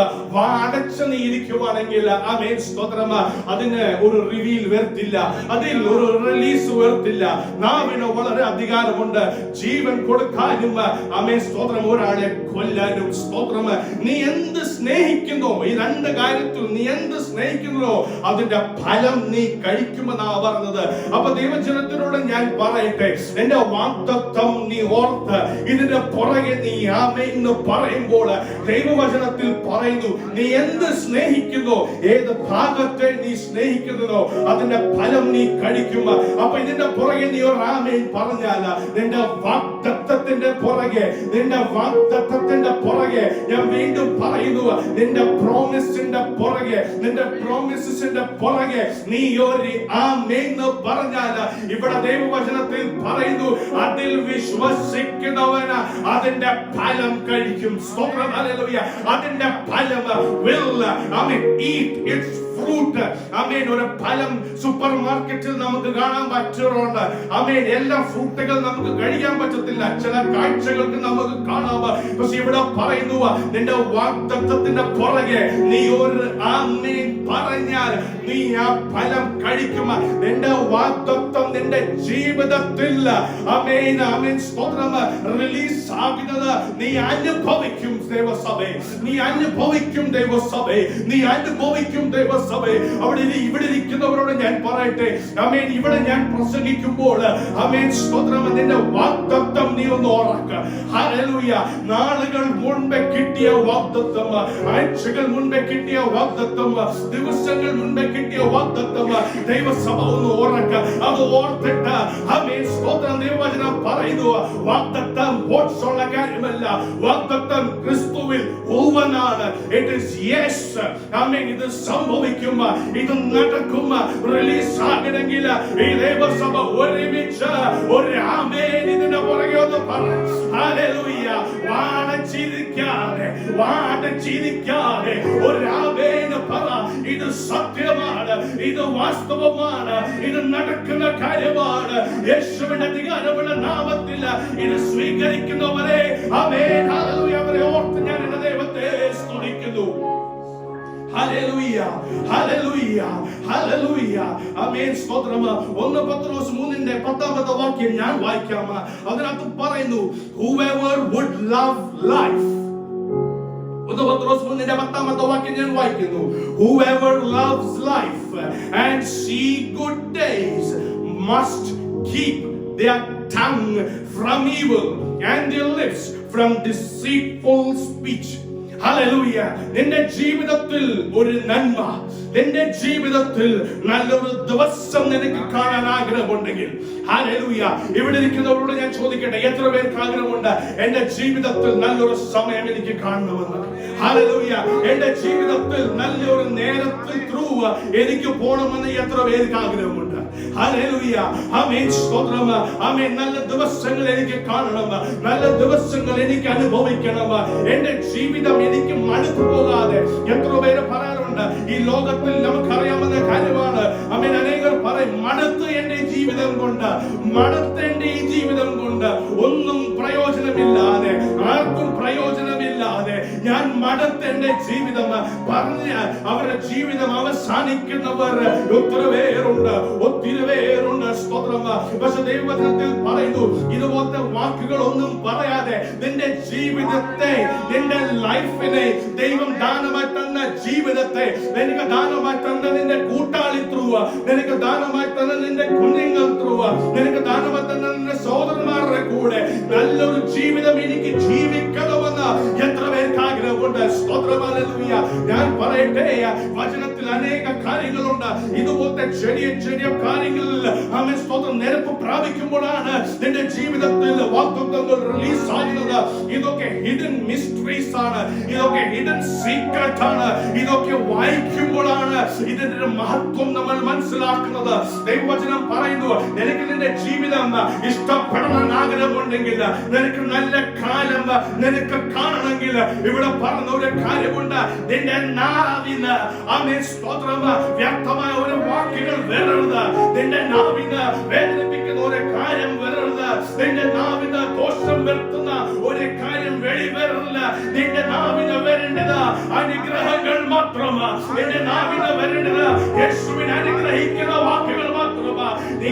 അടച്ചു നീ ഇരിക്കുവാണെങ്കിൽ ആമേൻ സ്തോത്രം, അതിന് ഒരു റിവീൽ വരത്തില്ല, അതിൽ ഒരു റിലീസ് വരത്തില്ല. നാവിന് വളരെ അധികാരമുണ്ട്. ജീവൻ കൊടുക്കാനും ആമേൻ സ്തോത്രം, ഒരാളെ കൊല്ലാനും. സ്തോത്രം. നീ എന്ത് സ്നേഹിക്കുന്നോ, ഈ രണ്ട് കാര്യത്തിൽ നീ എന്ത് സ്നേഹിക്കുന്നോ അതിന്റെ ഫലം നീ കഴിക്കുമെന്നാ പറഞ്ഞത്. അപ്പൊ ദൈവജനത്തിനോട് ഞാൻ പറയട്ടെ, എന്റെ വാഗ്ദത്തം നീ ഓർത്ത് ഇതിന്റെ പുറകെ നീ ആമേൻ എന്ന് പറയുമ്പോൾ ദൈവവചനത്തിൽ പറയുന്നു, നീ എന്ത് സ്നേഹിക്കുന്നോ, ഏത് ഭാഗത്തെ നീ സ്നേഹിക്കുന്നതോ അതിന്റെ ഫലം നീ കഴിക്കും. അപ്പൊ ഇതിന്റെ പുറകെ നീ ഒരു ആമേൻ പറഞ്ഞാൽ നിന്റെ വാഗ്ദത്തത്തിന്റെ പുറകെ, നിന്റെ വാഗ്ദത്തത്തിന്റെ പുറകെ, ഞാൻ വീണ്ടും പറയുന്നു, നിന്റെ പ്രോമിസിന്റെ പുറകെ, നിന്റെ പ്രോമിസിന്റെ പുറകെ നീ ഒരു ആമേൻ എന്ന് പറഞ്ഞാൽ ഇവിടെ ദൈവവചനത്തിൽ പറയുന്നു, അതിൽ വിശ്വസിക്കുന്നവന് അതിന്റെ ഫലം കഴിക്കും. സ്തോത്രം. ഹല്ലേലൂയ. അതിന്റെ ഫലം will eat its fruit. ആമേൻ. ഒരു ഫലം സൂപ്പർ മാർക്കറ്റിൽ നമുക്ക് കാണാൻ പറ്റുന്നുണ്ട്. ആമേൻ. എല്ലാ ഫ്രൂട്ടുകൾ നമുക്ക് കഴിക്കാൻ പറ്റത്തില്ല, ചില കാഴ്ചകൾക്ക് നമുക്ക് കാണാം. പക്ഷെ ഇവിടെ പറയുന്നു, നിന്റെ വാഗ്ദത്തത്തിന്റെ പുറകെ നീ ഒരു ആമേൻ പറഞ്ഞാൽ നീ ആ ഫലം കഴിക്കും. നിന്റെ വാഗ്ദത്തം നിന്റെ ജീവിതത്തിൽ ആമേൻ ആമേൻ സ്തോത്രം റിലീസ് ആകുന്നത് നീ അനുഭവിക്കും ദൈവസഭേ. നീ അനുഭവിക്കും ദൈവസഭേ. നീ അനുഭവിക്കും ദൈവസഭേ. ഇവിടെ ഇരിക്കുന്നവരോട് ഞാൻ പറയട്ടെ, ആമേൻ, ഇവിടെ ഞാൻ പ്രസംഗിക്കുമ്പോൾ ആമേൻ സ്തോത്രം നിന്റെ വാഗ്ദത്തം നീ ഒന്ന് ഓർക്കുക. ഹല്ലേലൂയ. നാളുകൾ മുൻപേ കിട്ടിയ വാഗ്ദത്തം, ആഴ്ചകൾ മുൻപേ കിട്ടിയ വാഗ്ദത്തം, ദിവസങ്ങൾ മുൻപേ കിട്ടിയ വാഗ്ദത്തം ദൈവസഭ ഒന്ന് ഓർക്കുക. അത് ഓർത്തിട്ട് ആമേൻ സ്തോത്രം ദൈവവചനം പറയുന്നു, വാഗ്ദത്തം ബോട്ട്സുള്ള കാര്യമല്ല, വാഗ്ദത്തം ക്രിസ്തുവിൽ ഉവനാണ്. It is yes. ആമേൻ. ഇത് സംഭവിക്കും, ഇത് നടക്കും. റിലീസ് ആകണമെങ്കിൽ ഈ ദൈവസഭ ഒരുമിച്ച് ഒരു ആമേൻ ഇതിന്റെ പുറകെ ഒന്ന് പറ. ഹല്ലേലൂയ. വാടച്ചിരിക്കാതെ ഒരു ആമേൻ പറ. ഇത് സത്യമാണ്, ഇത് വാസ്തവമാണ്, ഇത് നടക്കുന്ന കാര്യമാണ്. യേശുവിന്റെ അധികാരമുള്ള നാമത്തിൽ ഇത് സ്വീകരിക്കുന്നവരെ ആമേൻ ഹല്ലേലൂയ അവരെ ഓർത്ത് ഞാൻ എന്റെ ദൈവത്തെ സ്തുതിക്കുന്നു. Hallelujah, hallelujah, hallelujah. ആമേൻ സ്തോത്രം. 1 പത്രോസ് 3:10 വാക്യം ഞാൻ വായിക്കാം. അതിനകത്ത് പറയുന്നു, whoever would love life. 1 പത്രോസ് 3:10 വാക്യം ഞാൻ വായിക്കുന്നു. Whoever loves life and see good days must keep their tongue from evil and their lips from deceitful speech. Hallelujah. നിന്റെ ജീവിതത്തിൽ ഒരു നന്മ, നിന്റെ ജീവിതത്തിൽ നല്ലൊരു ദിവസം നിനക്ക് കാണാൻ ആഗ്രഹമുണ്ടെങ്കിൽ, ഹല്ലേലൂയ, ഇവിടെ ഇരിക്കുന്നവരോട് ഞാൻ ചോദിക്കട്ടെ, എത്ര പേർക്ക് ആഗ്രഹമുണ്ട് എന്റെ ജീവിതത്തിൽ നല്ലൊരു സമയം എനിക്ക് കാണണമെന്ന്? ഹല്ലേലൂയ. എന്റെ ജീവിതത്തിൽ നല്ലൊരു നേരത്തിൽ ത്രൂ എനിക്ക് പോകണമെന്ന് എത്ര പേർക്ക് ആഗ്രഹമുണ്ട്? ഹല്ലേലൂയ. ആമേൻ സ്തോത്രം. ആമേൻ. നല്ല ദിവസങ്ങൾ എനിക്ക് കാണണം, നല്ല ദിവസങ്ങൾ എനിക്ക് അനുഭവിക്കണം. എന്റെ ജീവിതം എനിക്ക് മടുത്തു പോകാതെ. എത്ര പേര് പറയാറുണ്ട്, ഈ ലോകത്തിൽ നമുക്കറിയാവുന്ന കാര്യമാണ്. ആമേൻ. അനേകർ പറയും, മടുത്ത് എന്റെ ജീവിതം കൊണ്ട്, മടുത്ത് എന്റെ ഈ ജീവിതം കൊണ്ട് ഒന്നും പ്രയോജനമില്ലാതെ, ആർക്കും പ്രയോജനമില്ലാതെ ഞാൻ മടുത്ത് എന്റെ ജീവിതം പറഞ്ഞ് അവരുടെ ജീവിതം അവസാനിക്കുന്നവർ ഒത്തിരി പേരുണ്ട്. സ്തോത്രം. പക്ഷെ ദൈവവചനത്തിൽ പറയുന്നു, ഇതുപോലത്തെ വാക്കുകളൊന്നും പറയാതെ നിന്റെ ജീവിതത്തെ, നിന്റെ ലൈഫിനെ ദൈവം ദാനമായി തന്ന ജീവിതത്തെ, നിനക്ക് ദാനമായി തന്ന നിന്റെ കൂട്ടാളി ത്രൂ, നിനക്ക് ദാനമായി തന്ന നിന്റെ കുഞ്ഞുങ്ങൾ ത്രൂ, നിനക്ക് ദാനമായി തന്ന നിന്റെ സഹോദരന്മാരുടെ കൂടെ നല്ലൊരു ജീവിതം എനിക്ക് ജീവിക്കണമെന്ന് എത്ര പേർക്ക് ആഗ്രഹമുണ്ട്? സ്തോത്രം. ഹല്ലേലൂയ. ഞാൻ പറയട്ടെ, വചനത്തിൽ അനേക കാര്യങ്ങളുണ്ട്. ഇതുപോലത്തെ ചെറിയ ചെറിയ കാര്യങ്ങളിൽ ആമേൻ സ്തോത്രം നിരപ്പ് പ്രാപിക്കുമ്പോഴാണ് നിന്റെ ജീവിതത്തിൽ വാഗ്ദത്തങ്ങൾ റിലീസ് ആകുന്നത്. ഇതൊക്കെ ഹിഡൻ മിസ്റ്ററീസ് ആണ്, ഇതൊക്കെ ഹിഡൻ സീക്രട്ട് ആണ്. ഇതൊക്കെ വായിക്കുമ്പോഴാണ് ഇതിന്റെ മഹത്വം നമ്മൾ മനസ്സിലാക്കുന്നത്. ദൈവവചനം പറയുന്നു, നിനക്ക് നിന്റെ ജീവിതം ഇഷ്ടപ്പെടണം ആഗ്രഹമുണ്ടെങ്കിൽ, നിനക്ക് നല്ല കാലം നിനക്ക് കാണണമെങ്കിൽ, ഇവിടെ പറഞ്ഞ ഒരു കാര്യമുണ്ട്, നിന്റെ നാവിന് ആമേൻ സ്തോത്രം വ്യക്തമായ ഒരു വാക്കുകൾ വരരുത്. നിന്റെ നാവിന് വേദനിപ്പിക്കുന്ന ഒരു കാര്യം വരരുത്. നിന്റെ നാവിന് ദോഷം വരുത്തുന്ന ഒരു കാര്യം വെളിവരില്ല. നിന്റെ നാവിന് വരേണ്ടത് അനുഗ്രഹങ്ങൾ മാത്രം. നിന്റെ നാവിന് വരേണ്ടത് യേശുവിനെ അനുഗ്രഹിക്കുന്ന വാക്കുകൾ മാത്രം. നീ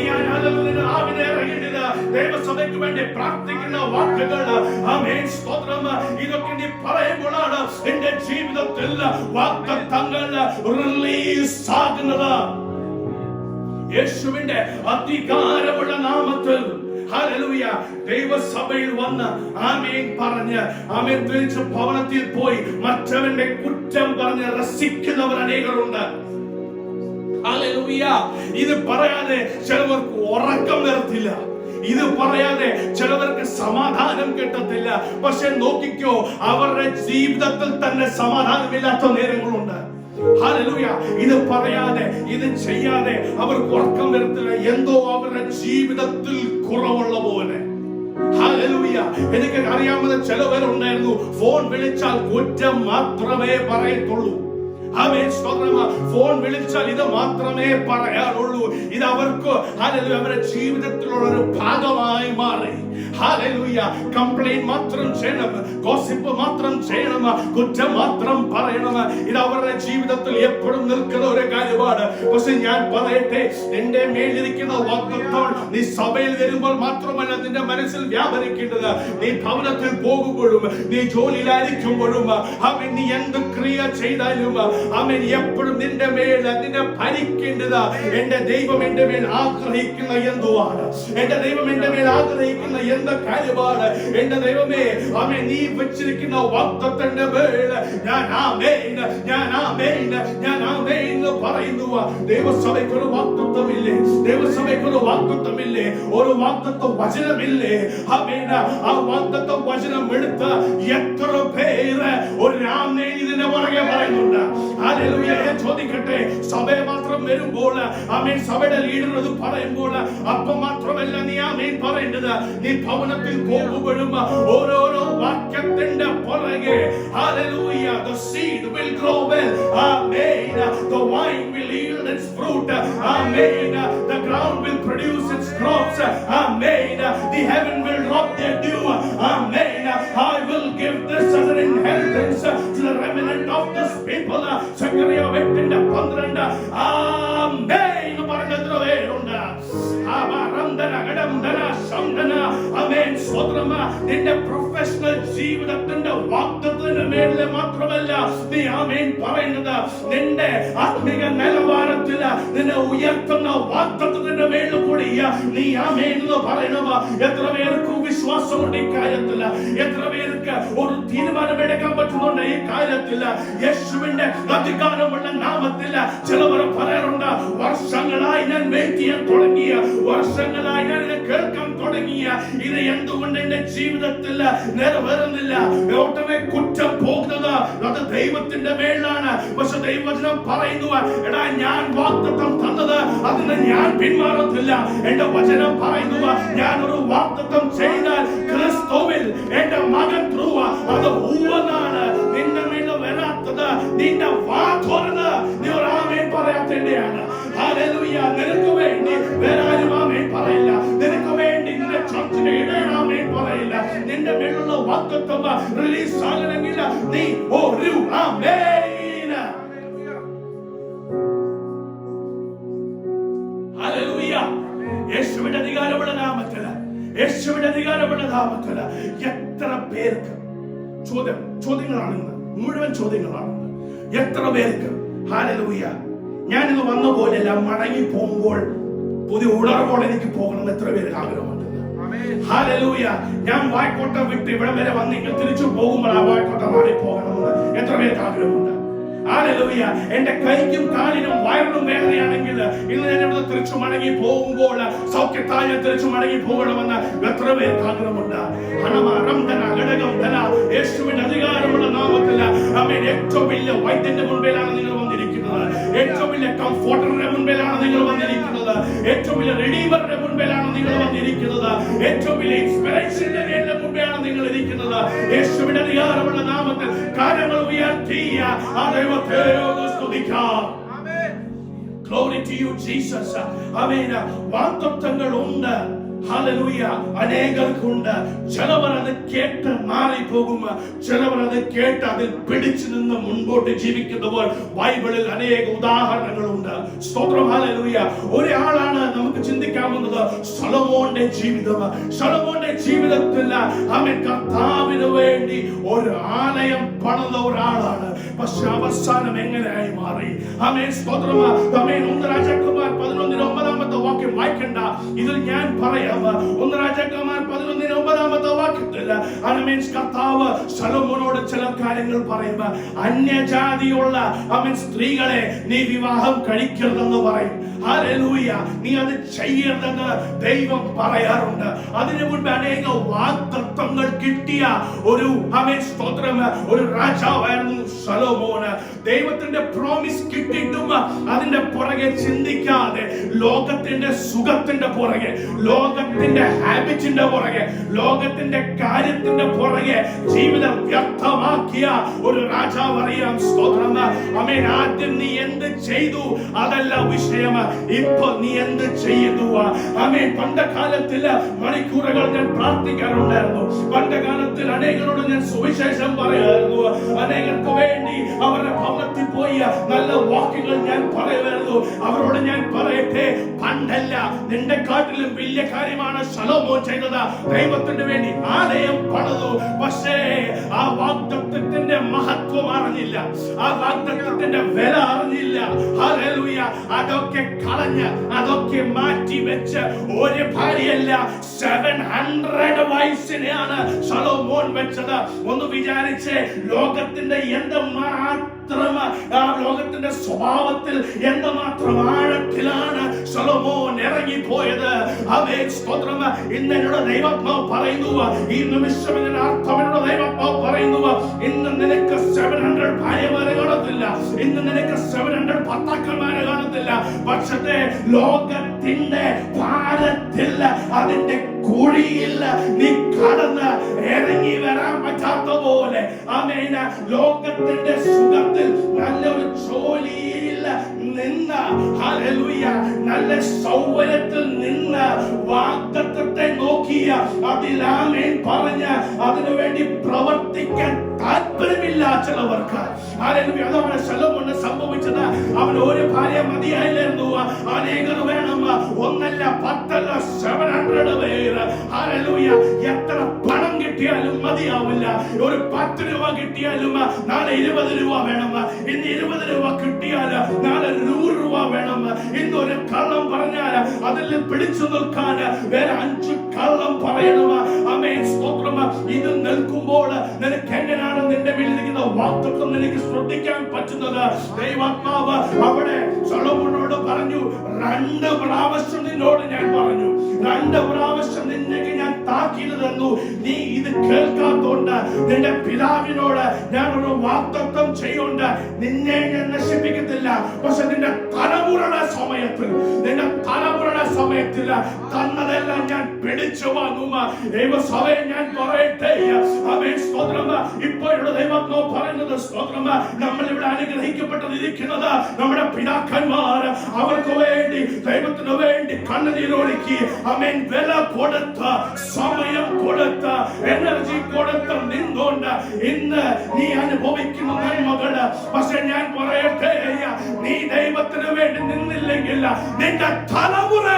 നാവിനെ ഇറങ്ങേണ്ടത് ദൈവസഭയ്ക്ക് വേണ്ടി പ്രാർത്ഥിക്കുന്ന വാക്കുകൾ. ആമേൻ സ്തോത്രം. ഇതൊക്കെ നീ പറയുമ്പോഴാണ് നിന്റെ ജീവിതത്തിൽ വാഗ്ദത്തങ്ങൾ റിലീസ് ആകുന്നത്. യേശുവിന്റെ അധികാരമുള്ള നാമത്തിൽ ഹല്ലേലൂയ. ദൈവസഭയിൽ വന്ന് ആമേൻ പറഞ്ഞ്, ആമേൻ തിരിച്ച് ഭവനത്തിൽ പോയി മറ്റവന്റെ കുറ്റം പറഞ്ഞ് രസിക്കുന്നവർ അനേകരുണ്ട്. ഹല്ലേലൂയ. ഇത് പറയാതെ ചിലവർക്ക് ഉറക്കം വരത്തില്ല. ഇത് പറയാതെ ചിലവർക്ക് സമാധാനം കിട്ടത്തില്ല. പക്ഷെ നോക്കിക്കോ, അവരുടെ ജീവിതത്തിൽ തന്നെ സമാധാനമില്ലാത്ത നേരങ്ങളുണ്ട്. ഹല്ലേലൂയ. ഇത് പറയാതെ, ഇത് ചെയ്യാതെ അവർക്ക് ഉറക്കം വരത്തില്ല. എന്തോ അവരുടെ ജീവിതത്തിൽ കുറവുള്ള പോലെ. ഹല്ലേലൂയ. എനിക്ക് അറിയാവുന്ന ചിലവരുണ്ടായിരുന്നു, ഫോൺ വിളിച്ചാൽ കുറ്റം മാത്രമേ പറയത്തുള്ളൂ. ആമേൻ സ്തോത്രം. ഫോൺ വിളിച്ചാൽ ഇത് മാത്രമേ പറയാറുള്ളൂ. ഇത് അവർക്ക് ഹല്ലേലൂയ അവരുടെ ജീവിതത്തിലുള്ള ഒരു ഭാഗമായി മാറി. ഹല്ലേലൂയ. കംപ്ലൈന്റ് മാത്രം ചെയ്യണം, ഗോസിപ്പ് മാത്രം ചെയ്യണം, കുറ്റം മാത്രം പറയണം. ഇത് അവരുടെ ജീവിതത്തിൽ എപ്പോഴും നിൽക്കുന്ന ഒരു കാര്യമാണ്. പക്ഷെ ഞാൻ പറയട്ടെ, നിന്റെ മേലിരിക്കുന്ന വാഗ്ദത്തം നീ സഭയിൽ വരുമ്പോൾ മാത്രമല്ല നിന്റെ മനസ്സിൽ വ്യാപരിക്കേണ്ടത്. നീ ഭവനത്തിൽ പോകുമ്പോഴും നീ ജോലിയിലായിരിക്കുമ്പോഴും അവൻ നീ എന്ത് ക്രിയ ചെയ്താലും അവൻ എപ്പോഴും നിന്റെ മേൽ നിന്നെ ഭരിക്കേണ്ടത്. എന്റെ ദൈവം എന്റെ മേൽ ആഗ്രഹിക്കുന്ന എന്തുവാണ്, എന്റെ ദൈവം എന്റെ മേൽ ആഗ്രഹിക്കുന്ന എന്ത് കാര്യമാണ്, എന്റെ ദൈവമേ അവൻ നീ വെച്ചിരിക്കുന്ന വാഗ്ദത്തത്തിന്റെ മേൽ ഞാൻ ആമേൻ, ഞാൻ ആമേൻ, ഞാൻ ആമേൻ എന്ന് പറയുന്നു. ദൈവസഭയ്ക്കൊരു വാഗ്ദത്തമില്ലേ? ദൈവസഭയ്ക്കൊരു വാഗ്ദത്തമില്ലേ? ഒരു വാഗ്ദത്ത വചനമില്ലേ? ആമേൻ. ആ വാഗ്ദത്ത വചനം എടുത്ത് എത്ര പേര് ഒരു ആമേൻ ഇതിന്റെ പുറകെ പറയുന്നുണ്ട്? ഹല്ലേലൂയ. ഞാൻ ചോദിക്കട്ടെ, സഭയെ മാത്രം വരുമ്പോൾ ആമേൻ, സഭയുടെ ലീഡർ അത് പറയുമ്പോൾ അപ്പം മാത്രമല്ല നീ ആമേൻ പറയേണ്ടത്. നീ ഭവനത്തിൽ പോകുമ്പോഴും ഓരോരോ വാക്യത്തിന്റെ പുറകെ hallelujah, the seed will grow well, amen, the vine will yield its fruit, amen, the ground will produce its crops, amen, the heaven will drop their dew, amen, I will give this as an inheritance to the remnant of this people. Zechariah 8:12, amen എന്ന് പറഞ്ഞത്ര പേരുണ്ട്. ആമേൻ. സ്വതന്ത്രം. നിന്റെ professional ജീവിതത്തിന്റെ വാഗ്ദത്തത്തിന്റെ മേലിൽ മാത്രമല്ല നീ ആമേൻ പറയുന്നത്, നിന്റെ ആത്മീക നിലവാരത്തിൽ നിന്നെ ഉയർത്തുന്ന വാഗ്ദത്തത്തിന്റെ മേലിൽ കൂടി നീ ആമേൻ എന്ന് പറയണം. എത്ര പേർക്ക് വിശ്വാസമുണ്ട് ഈ കാര്യത്തിൽ? എത്ര പേർക്ക് ഒരു തീരുമാനമെടുക്കാൻ പറ്റുന്നുണ്ട് ഈ കാര്യത്തിൽ? യേശുവിന്റെ അധികാരമുള്ള നാമത്തിൽ ചിലവർ പറയാറുണ്ട്, വർഷങ്ങളായി ഞാൻ വെയിറ്റ് ചെയ്യാൻ തുടങ്ങിയ, വർഷങ്ങളായി ഞാൻ കേൾക്കാൻ തുടങ്ങിയ, ഇത് എന്തുകൊണ്ട് എന്റെ ജീവിതത്തിൽ നിറവേറുന്നില്ല? ഒട്ടനെ കുറ്റം പോകുന്നത് അത് ദൈവത്തിന്റെ മേലാണ്. പക്ഷെ ദൈവവചനം പറയുന്നു, എടാ ഞാൻ വാഗ്ദത്തം തന്നത് അതിന് ഞാൻ പിന്മാറത്തില്ല. എന്റെ വചനം പറയുന്നു, ഞാൻ ഒരു വാഗ്ദത്തം ചെയ്താൽ ക്രിസ്തുവിൽ എന്റെ മകൻ ധ്രുവ അത് ഊവനാണ്. നിന്റെ മേലെ വരാത്തത് നിന്റെ വാ തുറന്ന് നീ ഒരു ആമേൻ പറയാത്തതിന്റെയാണ്. ഹല്ലേലൂയ. നിനക്ക് വേണ്ടി വേറെ ആരും ആമേൻ പറയില്ല. നിനക്ക് വേണ്ടി നിന്റെ ചർച്ചിന്റെ ഇടയിൽ ആമേൻ പറയില്ല. നിന്റെ മേലുള്ള വാഗ്ദത്തം റിലീസ് ആകണമെങ്കിൽ നീ ഒരു ആമേൻ. ഹല്ലേലൂയ. യേശുവിന്റെ അധികാരമുള്ള നാമത്തില്, യേശുവിന്റെ അധികാരമുള്ള നാമത്തില് എത്ര പേർക്ക് ചോദ്യങ്ങളാണെന്ന്, മുഴുവൻ ചോദ്യങ്ങളാണെന്ന്. എത്ര പേർക്ക് ഹല്ലേലൂയ ഞാനിന്ന് വന്ന പോലെയല്ല, മടങ്ങി പോകുമ്പോൾ പുതിയ ഉണർവോടെ എനിക്ക് പോകണം എത്ര പേർക്ക് ആഗ്രഹമുണ്ട്? ഹല്ലേലൂയ. ഞാൻ വായ്ക്കോട്ട വിട്ട് ഇവിടെ വരെ വന്നെങ്കിൽ തിരിച്ചു പോകുമ്പോൾ ആ വായ്ക്കോട്ട മാറി പോകണമെന്ന് എത്ര പേർക്ക് ആഗ്രഹമുണ്ട്? ഹല്ലേലൂയ. എന്റെ കൈക്കും കാലിനും വയറിനും വേദനയാണെങ്കിൽ ഇന്ന് ഞാൻ ഇവിടെ തിരിച്ചു മടങ്ങി പോകുമ്പോൾ സൗഖ്യത്താൽ തിരിച്ചു മടങ്ങി പോകണമെന്ന് എത്ര പേർക്ക് ആഗ്രഹമുണ്ട്? യേശുവിന്റെ അധികാരമുള്ള നാമത്തിൽ ആമേൻ. ഏറ്റവും വലിയ വൈദ്യന്റെ മുൻപിലാണ് നിങ്ങൾ വന്നിരിക്കുന്നത്. ഏറ്റവും വലിയ കംഫോർട്ടറിന്റെ മുൻപിലാണ് നിങ്ങൾ വന്നിരിക്കുന്നത്. ഏറ്റവും വലിയ റിഡീമറിന്റെ മുൻപിലാണ് നിങ്ങൾ വന്നിരിക്കുന്നത്. ഏറ്റവും വലിയ ഇൻസ്പിറേഷന്റെ മുൻപിലാണ് നിങ്ങൾ ഇരിക്കുന്നത്. യേശുവിന്റെ അധികാരമുള്ള നാമത്തിൽ കാര്യങ്ങൾ ഉയർത്തിയ ആ ദൈവത്തെ സ്തുതിക്കാം. Glory to you, Jesus. ആമേൻ. വാഗ്ദത്തങ്ങൾ ഉണ്ട്. ഹല്ലേലൂയ. അനേകർക്കുണ്ട്. ചിലവർ അത് കേട്ട് മാറിപ്പോകും, ചിലവർ അത് കേട്ട് അതിൽ പിടിച്ചു നിന്ന് മുൻപോട്ട് ജീവിക്കുന്നവർ ബൈബിളിൽ അനേക ഉദാഹരണങ്ങളുണ്ട്. സ്തോത്രം. ഹല്ലേലൂയ. ഒരാളാണ് നമുക്ക് ചിന്തിക്കാവുന്നത് ശലോമോന്റെ ജീവിതം. ശലോമോന്റെ ജീവിതത്തിൽ അവൻ കർത്താവിന് വേണ്ടി ഒരു ആലയം പണിത ഒരാളാണ്. പക്ഷെ അവസാനം എങ്ങനെയായി മാറി? ആമേൻ. സ്തോത്രം. ആമേൻ. 1 രാജാക്കന്മാർ 11:9 വാക്യം വായിക്കണ്ട, ഇതിൽ ഞാൻ പറയാം. 1 രാജാക്കന്മാർ 11:9 വാക്യത്തിൽ കർത്താവ് ശലോമോനോട് ചില കാര്യങ്ങൾ പറയുക. അന്യജാതിയുള്ള അവൻ സ്ത്രീകളെ നീ വിവാഹം കഴിക്കരുതെന്ന് പറയും. ഹല്ലേലൂയ. നീ അത് ചെയ്യരുതെന്ന് ദൈവം പറയാറുണ്ട്. അതിനു മുൻപ് അനേക വാഗ്ദത്തങ്ങൾ കിട്ടിയ ഒരു അവൻ സ്തോത്രം ഒരു രാജാവായിരുന്നു ശലോമോൻ. ദൈവത്തിന്റെ പ്രോമിസ് കിട്ടിയിട്ടും അതിന്റെ പുറകെ ചിന്തിക്കാതെ ലോകത്തിന്റെ സുഖത്തിന്റെ പുറകെ, ലോകത്തിന്റെ ഹാബിറ്റിന്റെ പുറകെ, ലോകത്തിന്റെ കാര്യത്തിന്റെ പുറകെ ജീവിതം വ്യർത്ഥമാക്കിയ ഒരു രാജാവ് അറിയാം. സ്തോത്രം. ആമേൻ. ആദ്യം നീ എന്ത് ചെയ്തു അതല്ല വിഷയം, ഇപ്പൊ നീ എന്ത് ചെയ്യുന്നു? ആമേൻ. പണ്ട് കാലത്തിൽ മണിക്കൂറുകൾ ഞാൻ പ്രാർത്ഥിക്കാറുണ്ടായിരുന്നു. പണ്ട് കാലത്തിൽ അനേകരോട് ഞാൻ സുവിശേഷം പറയായിരുന്നു. അനേകർക്ക് വേണ്ടി അവരുടെ ഭവനത്തിൽ പോയി നല്ല വാക്കുകൾ ഞാൻ പറയുമായിരുന്നു. അവരോട് ഞാൻ പറയട്ടെ, പണ്ടല്ല, നിന്റെ കാട്ടിലും വലിയ കാര്യമാണ് ശലോമോൻ ചെയ്തത്. ദൈവത്തിന് വേണ്ടി ആലയം പണിതു. പക്ഷേ ആ വാഗ്ദത്തത്തിന്റെ മഹത്വം അറിഞ്ഞില്ല, ആ വാഗ്ദത്തത്തിന്റെ വില അറിഞ്ഞില്ല. ഹല്ലേലൂയ. അതൊക്കെ കളഞ്ഞ്, അതൊക്കെ മാറ്റി വെച്ച് ഒരു ഭാര്യയല്ല 700 വയസ്സിനെയാണ് ശലോമോൻ വെച്ചത്. ഒന്ന് വിചാരിച്ച്, ലോകത്തിന്റെ എന്തുമാത്രം, ആ ലോകത്തിന്റെ സ്വഭാവത്തിൽ എന്തുമാത്രം ആഴത്തിലാണ് ശലോമോൻ ഇറങ്ങിപ്പോയത്. ആമേൻ. സ്തോത്രം. ഇന്ന് എന്നോട് ദൈവാത്മാവ് പറയുന്നു, ഈ നിമിഷം ഇതിന്റെ അർത്ഥം എന്നോട് ദൈവാത്മാവ് പറയുന്നു, ഇന്ന് നിനക്ക് 700 ഭാര്യമാരെ കാണത്തില്ല, ഇന്ന് നിനക്ക് 700 ഭർത്താക്കന്മാരെ കാണത്തില്ല. പക്ഷേ ലോകത്തിന്റെ ഭാരത്തിൽ, അതിന്റെ കുഴിയിൽ നീ കടന്ന് ഇറങ്ങി വരാൻ പറ്റാത്ത പോലെ, ആമേൻ, ലോകത്തിന്റെ സുഖത്തിൽ നല്ലൊരു ജോലിയിൽ നിന്ന്, ഹല്ലേലൂയ, നല്ല സൗകര്യത്തിൽ നിന്ന് വാഗ്ദത്തത്തെ നോക്കിയ അതിലാമേൻ പറഞ്ഞ് അതിനുവേണ്ടി പ്രവർത്തിക്കാൻ താല്പര്യമില്ല ചിലവർക്ക്. ഹല്ലേലൂയ. അതാണ് ശലോമോന് സംഭവിച്ചത്. അവൻ ഒരു ഭാര്യ മതിയായില്ലായിരുന്നു, അനേകർ വേണം. ഒന്നല്ല, 10 അല്ല, 700 പേര്. ഹല്ലേലൂയ. എത്ര പണം കിട്ടിയാലും മതിയാവില്ല. ഒരു 10 രൂപ കിട്ടിയാലും നാളെ 20 രൂപ വേണം. ഇന്ന് 20 രൂപ കിട്ടിയാൽ നാളെ 100 രൂപ വേണം. ഇന്നൊരു കള്ളം പറഞ്ഞാൽ അതിൽ പിടിച്ചു നിൽക്കാൻ വേറെ 5 കള്ളം പറയണം. ആമേൻ. സ്തോത്രം. ഇത് നിൽക്കുമ്പോൾ നിനക്ക് എങ്ങനെയാണ് നിന്റെ വീട്ടിലിരിക്കുന്ന വാക്തത്വം നിനക്ക് ശ്രദ്ധിക്കാൻ പറ്റുന്നത്? ദൈവാത്മാവ് അവിടെ ശലോമോനോട് പറഞ്ഞു, 2 പ്രാവശ്യം നിന്നോട് ഞാൻ പറഞ്ഞു, 2 പ്രാവശ്യം നിന്നേക്ക് ഞാൻ താക്കീത് തന്നു. നീ ഇത് കേൾക്കാത്തോണ്ട് നിന്റെ പിതാവിനോട് ഞാൻ ഒരു വാഗ്ദത്തം ചെയ്യുന്നുണ്ട്, നിന്നെ ഞാൻ നശിപ്പിക്കത്തില്ല. പക്ഷെ നിന്റെ തലമുറയുടെ സമയത്തിൽ, നിന്റെ തലമുറയുടെ സമയത്തിൽ തന്നതെല്ലാം ഞാൻ പിടിച്ചു വാങ്ങും. ദൈവസഭയെ ഞാൻ പറയട്ടെ, ആമേൻ. സ്തോത്രം. ഇപ്പോഴുള്ള ദൈവാത്മാവ് പറയുന്നത്, സ്തോത്രം, നമ്മൾ ഇവിടെ അനുഗ്രഹിക്കപ്പെട്ടിരിക്കുന്നത് നമ്മുടെ പിതാക്കന്മാർ അവർക്ക് വേണ്ടി, ദൈവത്തിന് വേണ്ടി കണ്ണുനീരൊഴുക്കി, ആമേൻ, വില കൊടുത്ത്, സമയം കൊടുത്ത്, എനർജി കൊടുത്ത് നിന്നുകൊണ്ട് ഇന്ന് നീ അനുഭവിക്കുന്ന നന്മകള്. പക്ഷെ ഞാൻ പറയട്ടെ, നീ ദൈവത്തിന് വേണ്ടി നിന്നില്ലെങ്കിൽ നിന്റെ തലമുറ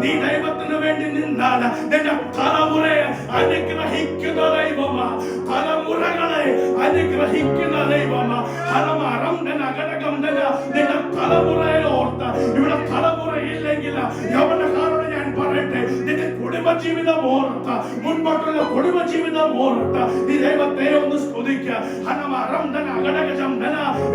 നീ ദൈവത്തിന് വേണ്ടി നിന്നാൽ നിന്റെ തലമുറയെ അനുഗ്രഹിക്കുന്ന ദൈവമാ, തലമുറകളെ അനുഗ്രഹിക്കുന്ന ദൈവമാ. നിന്റെ തലമുറയെ ഓർത്ത്, ഇവിടെ തലമുറയില്ലെങ്കിൽ യൗവനക്കാരോട് ഞാൻ പറയട്ടെ, നിന്റെ കുടുംബജീവിതം ഓർത്ത്, മുൻപോട്ടുള്ള കുടുംബജീവിതം ഓർത്ത് നീ ദൈവത്തെ ഒന്ന് സ്തുതിക്കുക.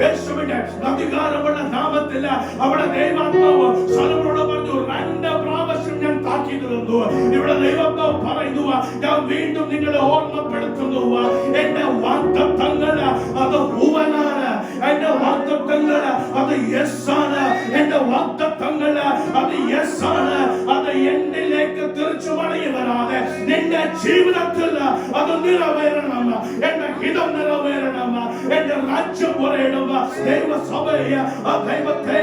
യേശുവിന്റെ അധികാരമുള്ള നാമത്തിൽ അവിടെ ദൈവാത്മാവ് ശലോമോനോട് പറഞ്ഞു, 2 പ്രാവശ്യം ഞാൻ താക്കീത് തന്നു. ഇവിടെ ദൈവാത്മാവ് പറയുന്നു, ഞാൻ വീണ്ടും നിങ്ങളെ ഓർമ്മപ്പെടുത്തുന്നു, എന്റെ വാഗ്ദത്തങ്ങൾ അത് ഉവനാണ്, എന്റെ വാഗ്ദത്തങ്ങൾ അത് യെസ് ആണ്, എന്റെ വാഗ്ദത്തങ്ങൾ അത് യെസ് ആണ്. അത് എന്നിലേക്ക് തിരിച്ചു മടങ്ങിവരാതെ നിന്റെ ജീവിതത്തിൽ അത് നിറവേറണം, എന്റെ ഹിതം നിറവേറണം, എന്റെ രാജ്യം പറയണം. ദൈവസഭയെ, ആ ദൈവത്തെ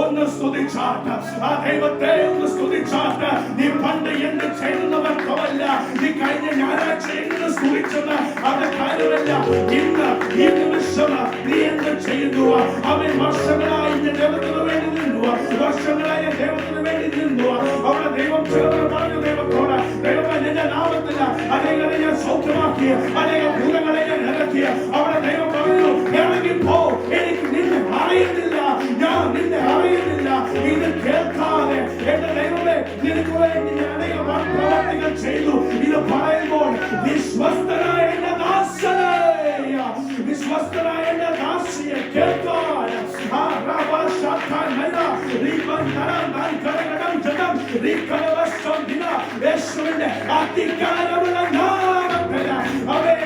ഒന്ന് സ്തുതിച്ചാട്ട്, ആ ദൈവത്തെ ഒന്ന് സ്തുതിച്ചാട്ട്. നീ പണ്ട് എന്ത് ചെയ്യുന്നവർക്കല്ല, നീ കഴിഞ്ഞ ഞായറാഴ്ച എന്ത് സ്തുതിച്ചത് അത് കാര്യമല്ല. ഇന്ന് ഈ നിമിഷം നീ എന്ത് ചെയ്യുന്നു? അവൻ വർഷങ്ങളായി ദൈവത്തിന് വേണ്ടി നിന്നു, വർഷങ്ങളായി ദൈവത്തിന് വേണ്ടി നിന്നു. അവിടെ ദൈവം ചിലവർ പറഞ്ഞു ദൈവത്തോട്, ദൈവം നിന്റെ നാമത്തിൽ അനേകരെ ഞാൻ സൗഖ്യമാക്കി, അനേക ഭൂതങ്ങളെ ഞാൻ ഇറക്കി. അവിടെ ദൈവം പറഞ്ഞു, ഇറങ്ങിപ്പോ, എനിക്ക് നിന്നെ അറിയുന്നില്ല, ഞാൻ നിന്നെ അറിയുന്നില്ല. ഇത് കേൾക്കാതെ എന്റെ ദൈവമേ, നിനക്ക് വേണ്ടി ഞാൻ അനേക പ്രവർത്തികൾ ചെയ്തു. ഇത് പറയുമ്പോൾ വിശ്വസ്തനായ എന്റെ ദാസനെ, വിശ്വസ്തനായ എന്റെ ദാസിയെ കേൾക്കാൻ യേശുവിന്റെ അധികാരമുള്ള നാമത്തിൽ അവൻ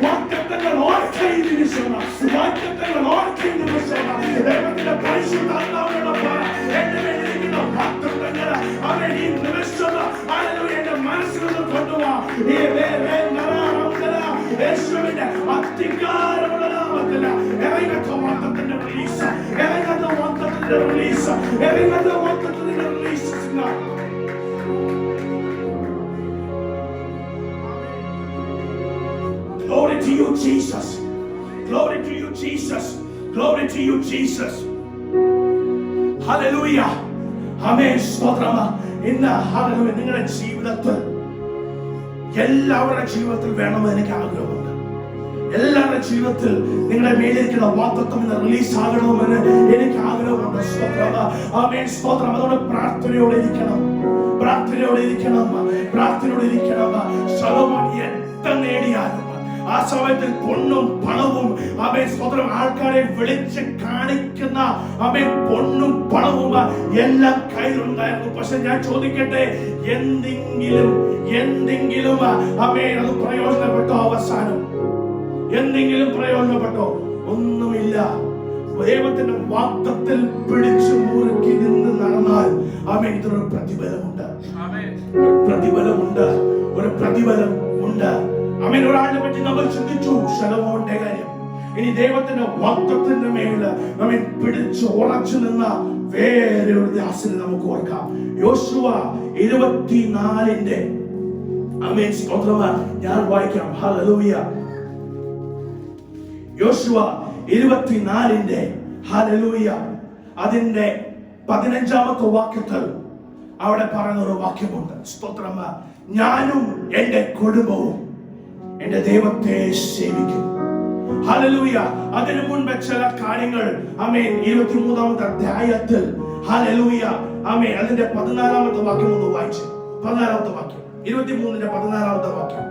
വാഗ്ദത്തങ്ങൾ ഓർക്കൈ നിമിഷം, വാഗ്ദത്തങ്ങൾ ഓർക്കൈ നിമിഷം. ദൈവത്തിന്റെ പരിശുദ്ധാത്മാവിനോടൊപ്പം എന്റെ മേലിരിക്കുന്ന വാഗ്ദത്തങ്ങൾ അവൻ ഈ നിമിഷം എന്റെ മനസ്സിൽ നിന്ന് കൊണ്ടുപോവാ. യേശുവിന്റെ അധികാരം വാഗ്ദത്തത്തിന്റെ റിലീസ്, every നല്ല വാഗ്ദത്തത്തിന്റെ release tonight. Glory to you, Jesus. Glory to you, Jesus. Glory to you, Jesus. Hallelujah. Amen. സ്തോത്രം. ഇന്ന് ഹല്ലേലൂയ നിങ്ങളുടെ ജീവിതത്തിൽ എല്ലാവരുടെ ജീവിതത്തിൽ വേണമെന്ന് എനിക്ക് ആഗ്രഹമുണ്ട്. എല്ലാവരുടെ ജീവിതത്തിൽ നിങ്ങളുടെ മേലിരിക്കുന്ന വാഗ്ദത്തം ഇന്ന് റിലീസ് ആകണമെന്ന് എനിക്ക് ആഗ്രഹമുണ്ട്. സ്തോത്രം. ആമേൻ. സ്തോത്രം. അതുകൊണ്ട് പ്രാർത്ഥനയോടെ ഇരിക്കണം, പ്രാർത്ഥനയോടെ ഇരിക്കണം, പ്രാർത്ഥനയോടെ ഇരിക്കണം. ശലോമോൻ എത്ര നേടിയാലും ആ സമയത്തിൽ പൊണ്ണും പണവും അവൻ സ്വന്തം ആൾക്കാരെ വിളിച്ച് കാണിക്കുന്ന അവൻ പൊണ്ണും പണവും എല്ലാം കയ്യിലുണ്ടായിരുന്നു. പക്ഷെ ഞാൻ ചോദിക്കട്ടെ, എന്തെങ്കിലും അവൻ അത് പ്രയോജനപ്പെട്ടോ? അവസാനം എന്തെങ്കിലും പ്രയോജനപ്പെട്ടോ? ഒന്നുമില്ല. ദൈവത്തിന്റെ വാഗ്ദത്തത്തിൽ പിടിച്ചു മുറുക്കി നിന്ന് നടന്നാൽ അവൻ ഇതിനൊരു പ്രതിഫലമുണ്ട്, പ്രതിഫലമുണ്ട്, ഒരു പ്രതിഫലം ഉണ്ട്. അമേൻ. ഒരാളിനെ പറ്റി നമ്മൾ ചിന്തിച്ചു, ശലോമോന്റെ കാര്യം. ഇനി ദൈവത്തിന്റെ വാഗ്ദത്തത്തിന്റെ മേൽ അമേൻ പിടിച്ചു ഉറച്ചു നിന്ന വേറെ ഒരു ദാസനെ നമുക്ക് ഓർക്കാം. യോശുവ 24 അമേൻ. സ്തോത്രം. ഞാൻ വായിക്കാം. ഹല്ലേലൂയ. യോശുവ 24 ഹല്ലേലൂയ അതിന്റെ 15ാമത്തെ വാക്യത്തിൽ അവിടെ പറയുന്ന ഒരു വാക്യമുണ്ട്. സ്തോത്രം. ഞാനും എന്റെ കുടുംബവും എന്റെ ദൈവത്തെ സേവിക്കും. ഹല്ലേലൂയ. അതിനു മുൻപ് ചില കാര്യങ്ങൾ ആമേൻ 23ാമത്തെ അധ്യായത്തിൽ ഹല്ലേലൂയ ആമേൻ അതിന്റെ 14ാമത്തെ വാക്യം ഒന്ന് വായിച്ചു. 14ാമത്തെ വാക്യം 23ന്റെ 14ാമത്തെ വാക്യം.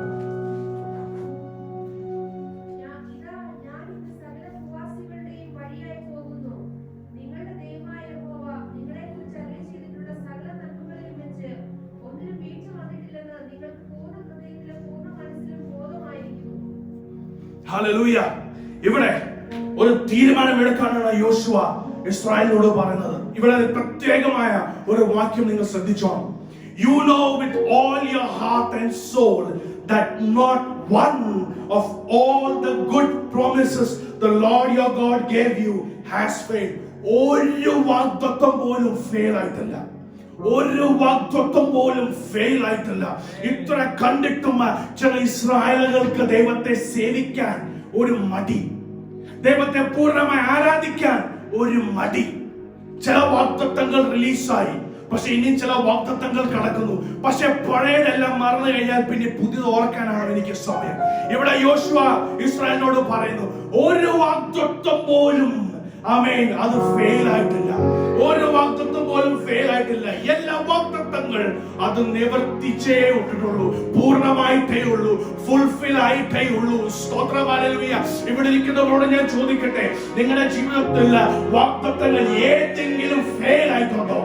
ഹല്ലേലൂയ. ഇവിടെ ഒരു തീരുമാനമെടുക്കാനാണ് യോശുവ ഇസ്രായേലിനോട് പറയുന്നത്. ഇവിടെ പ്രത്യേകമായ ഒരു വാക്യം നിങ്ങൾ ശ്രദ്ധിച്ചോണം. You know with all your heart and soul that not one of all the good promises the Lord your God gave you has failed. ഒരു വാഗ്ദത്തം പോലും ഫെയിൽ ആയിട്ടില്ല. ഒരു വാഗ്ദത്തം പോലും ഫെയിൽ ആയിട്ടില്ല. ഇത്ര കണ്ടിട്ടും ചില ഇസ്രായേലുകൾക്ക് ദൈവത്തെ സേവിക്കാൻ ഒരു മടി, ദൈവത്തെ പൂർണ്ണമായി ആരാധിക്കാൻ ഒരു മടി. ചില വാഗ്ദത്തങ്ങൾ റിലീസായി, പക്ഷെ ഇനിയും ചില വാഗ്ദത്തങ്ങൾ കടക്കുന്നു. പക്ഷെ പഴയതെല്ലാം മറന്നു കഴിഞ്ഞാൽ പിന്നെ പുതിയത് ഓർക്കാനാണ് എനിക്ക് സമയം. ഇവിടെ യോശുവ ഇസ്രായേലിനോട് പറയുന്നു, ഒരു വാഗ്ദത്തം പോലും ആമേൻ അത് ഫെയിൽ ആയിട്ടില്ല. ഒരു വാഗ്ദത്തം പോലും ഫെയിൽ ആയിട്ടില്ല. എല്ലാ വാഗ്ദത്തങ്ങൾ അത് നിവർത്തിച്ചേ ഉള്ളൂ, പൂർണ്ണമായിട്ടേ ഉള്ളൂ, ഫുൾഫിൽ ആയിട്ടേ ഉള്ളൂ. സ്തോത്രം. ഹല്ലേലൂയ. ഇവിടെ ഇരിക്കുന്നവരോട് ഞാൻ ചോദിക്കട്ടെ, നിങ്ങളുടെ ജീവിതത്തിൽ വാഗ്ദത്തങ്ങൾ ഏതെങ്കിലും ഫെയിൽ ആയിട്ടുണ്ടോ?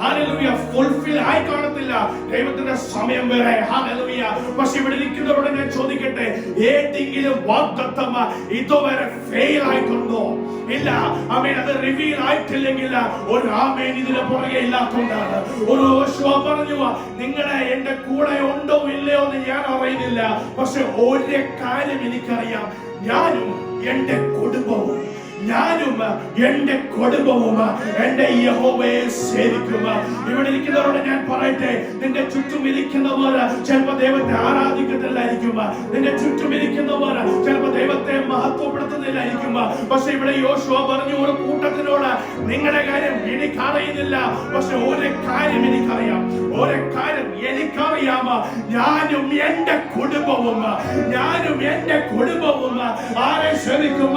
ഹല്ലേലൂയ. ഫുൾഫിൽ ആയി കാണത്തില്ല, ദൈവത്തിന്റെ സമയം വരെ. ഹല്ലേലൂയ. പക്ഷെ ഇവിടെ ഇരിക്കുന്നവരോട് ഞാൻ ചോദിക്കട്ടെ, ഏതെങ്കിലും വാഗ്ദത്തം ഇതുവരെ ഫെയിൽ ആയിട്ടുണ്ടോ? ഇല്ല. ആമേൻ. അത് റിവീൽ ആയിട്ടില്ലെങ്കിൽ ഒരു ആമേൻ ഇതിന് പുറകെ ഇല്ലാത്തതുകൊണ്ടാണ്. ഒരു യോശുവ പറഞ്ഞു, നിങ്ങളെ എന്റെ കൂടെ ഉണ്ടോ ഇല്ലയോ എന്ന് ഞാൻ അറിയുന്നില്ല, പക്ഷെ ഒരു കാര്യം എനിക്കറിയാം, ഞാനും എന്റെ കുടുംബവും എന്റെ യഹോവയെ സേവിക്കും. ഇവിടെ ഇരിക്കുന്നവരോട് ഞാൻ പറയട്ടെ, നിന്റെ ചുറ്റും ഇരിക്കുന്നവർ ചിലപ്പോൾ ദൈവത്തെ ആരാധിക്കത്തില്ലായിരിക്കും, നിന്റെ ചുറ്റും ഇരിക്കുന്നവർ ചിലപ്പോൾ ദൈവത്തെ മഹത്വപ്പെടുത്തുന്നില്ലായിരിക്കും. പക്ഷെ ഇവിടെ യോശുവ പറഞ്ഞു, ഒരു കൂട്ടത്തിനോട് നിങ്ങളുടെ കാര്യം എനിക്കറിയുന്നില്ല, പക്ഷെ ഒരു കാര്യം എനിക്കറിയാം, ഒരു കാര്യം എനിക്കറിയാം, ഞാനും എന്റെ കുടുംബവും ആരെ സേവിക്കും?